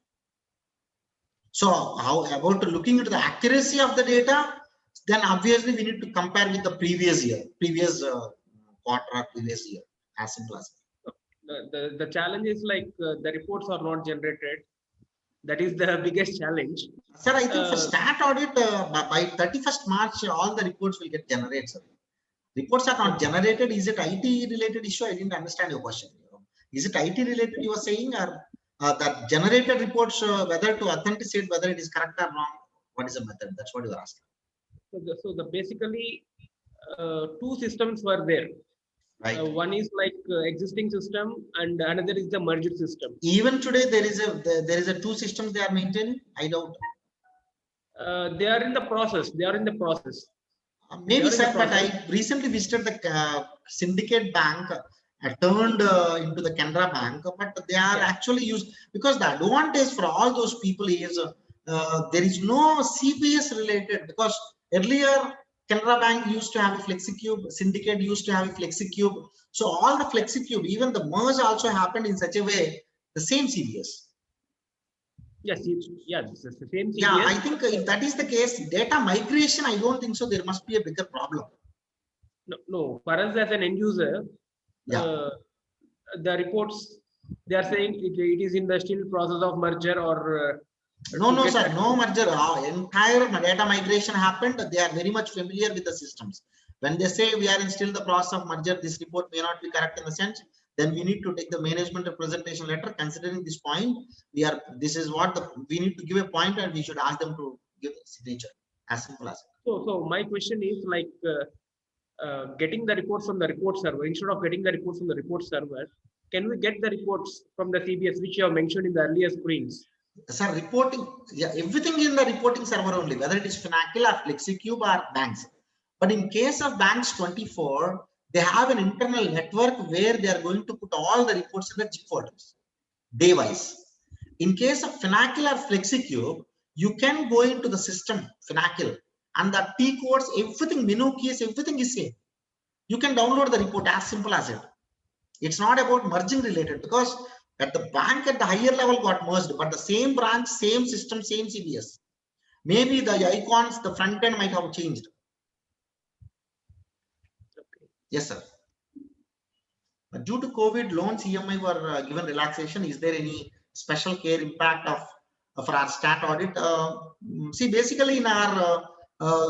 S2: So how about looking into the accuracy of the data? Then obviously we need to compare with the previous year, previous quarter or previous year, as simple as that.
S1: The challenge is like the reports are not generated. That is the biggest challenge.
S2: Sir, I think for stat audit, by 31st March, all the reports will get generated, sir. Reports are not generated. Is it IT related issue? I didn't understand your question. Is it IT related you are saying, or that generated reports, whether to authenticate whether it is correct or wrong? What is the method? That's what you are asking.
S1: So the basically two systems were there.
S2: Right.
S1: One is like existing system, and another is the merged system.
S2: Even today, there is a two systems they are maintaining. I doubt.
S1: They are in the process. They are in the process.
S2: Maybe, sir, but I recently visited the Syndicate Bank. Turned into the Canara Bank, but they are actually used because the advantage for all those people is there is no CBS related, because earlier Canara Bank used to have a FlexiCube, Syndicate used to have a FlexiCube. So all the FlexiCube, even the merge also happened in such a way, the same CBS.
S1: Yes, this is the same CBS.
S2: Yeah, I think if that is the case, data migration, I don't think so. There must be a bigger problem.
S1: No. For us as an end user, the reports, they are saying it is in the still process of merger or
S2: no sir, no merger. Entire data migration happened. They are very much familiar with the systems. When they say we are in still the process of merger, this report may not be correct in the sense, then we need to take the management representation letter. Considering this point, this is what we need to give a point, and we should ask them to give signature. As simple as that.
S1: So my question is like getting the reports from the report server. Instead of getting the reports from the report server, can we get the reports from the CBS, which you have mentioned in the earlier screens?
S2: Sir, reporting, everything in the reporting server only, whether it is Finacle or FlexiCube or banks. But in case of banks 24, they have an internal network where they are going to put all the reports in the zip folders, day wise. In case of Finacle or FlexiCube, you can go into the system, Finacle, and the T codes, everything, menu keys, everything is same. You can download the report, as simple as it. It's not about merging related, because at the bank at the higher level got merged, but the same branch, same system, same CBS. Maybe the icons, the front end might have changed.
S1: Okay.
S2: Yes, sir. Due to COVID, loans EMI were given relaxation. Is there any special care impact of our stat audit? See, basically in our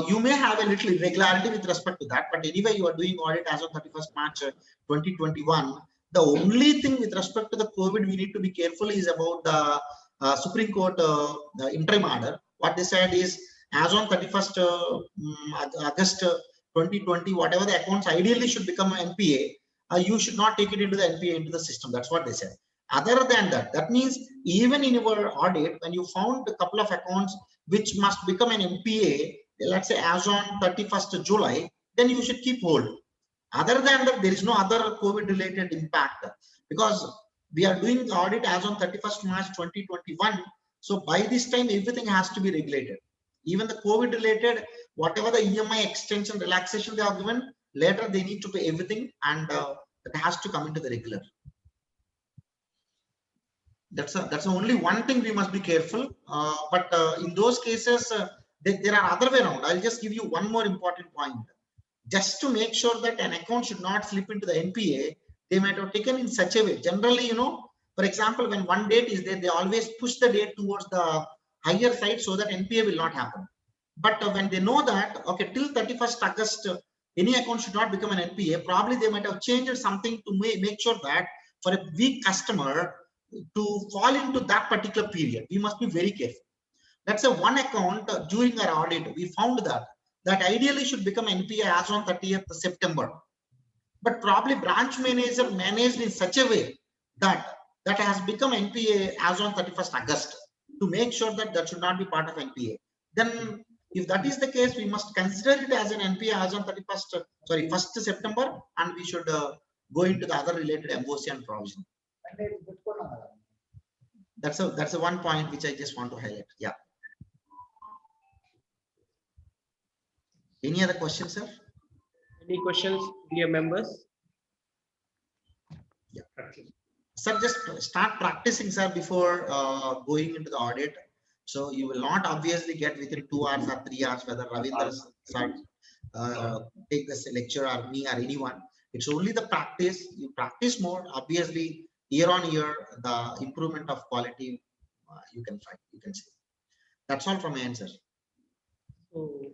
S2: you may have a little irregularity with respect to that, but anyway, you are doing audit as of 31st March 2021. The only thing with respect to the COVID we need to be careful is about the Supreme Court interim order. What they said is, as on 31st August 2020, whatever the accounts ideally should become NPA, you should not take it into the NPA into the system. That's what they said. Other than that, that means even in your audit, when you found a couple of accounts which must become an NPA, let's say as on 31st July, then you should keep hold. Other than that, there is no other COVID related impact, because we are doing the audit as on 31st March 2021. So by this time, everything has to be regulated. Even the COVID related, whatever the EMI extension relaxation they are given, later they need to pay everything, and that has to come into the regular. That's the only one thing we must be careful. But in those cases, there are other way around. I'll just give you one more important point. Just to make sure that an account should not slip into the NPA, they might have taken in such a way. Generally, for example, when one date is there, they always push the date towards the higher side so that NPA will not happen. But when they know that, okay, till 31st August, any account should not become an NPA, probably they might have changed something to make sure that for a weak customer to fall into that particular period, we must be very careful. Let's say one account during our audit, we found that ideally should become NPA as on 30th September. But probably branch manager managed in such a way that has become NPA as on 31st August to make sure that that should not be part of NPA. Then if that is the case, we must consider it as an NPA as on 1st September, and we should go into the other related MOC and provision. That's a one point which I just want to highlight. Yeah. Any other questions, sir?
S1: Any questions, dear members?
S2: Yeah. Sir, just start practicing, sir, before going into the audit. So you will not obviously get within 2 hours or 3 hours whether Ravindra sir take this lecture or me or anyone. It's only the practice. You practice more. Obviously, year on year, the improvement of quality you can find. You can see. That's all from my answer.
S1: So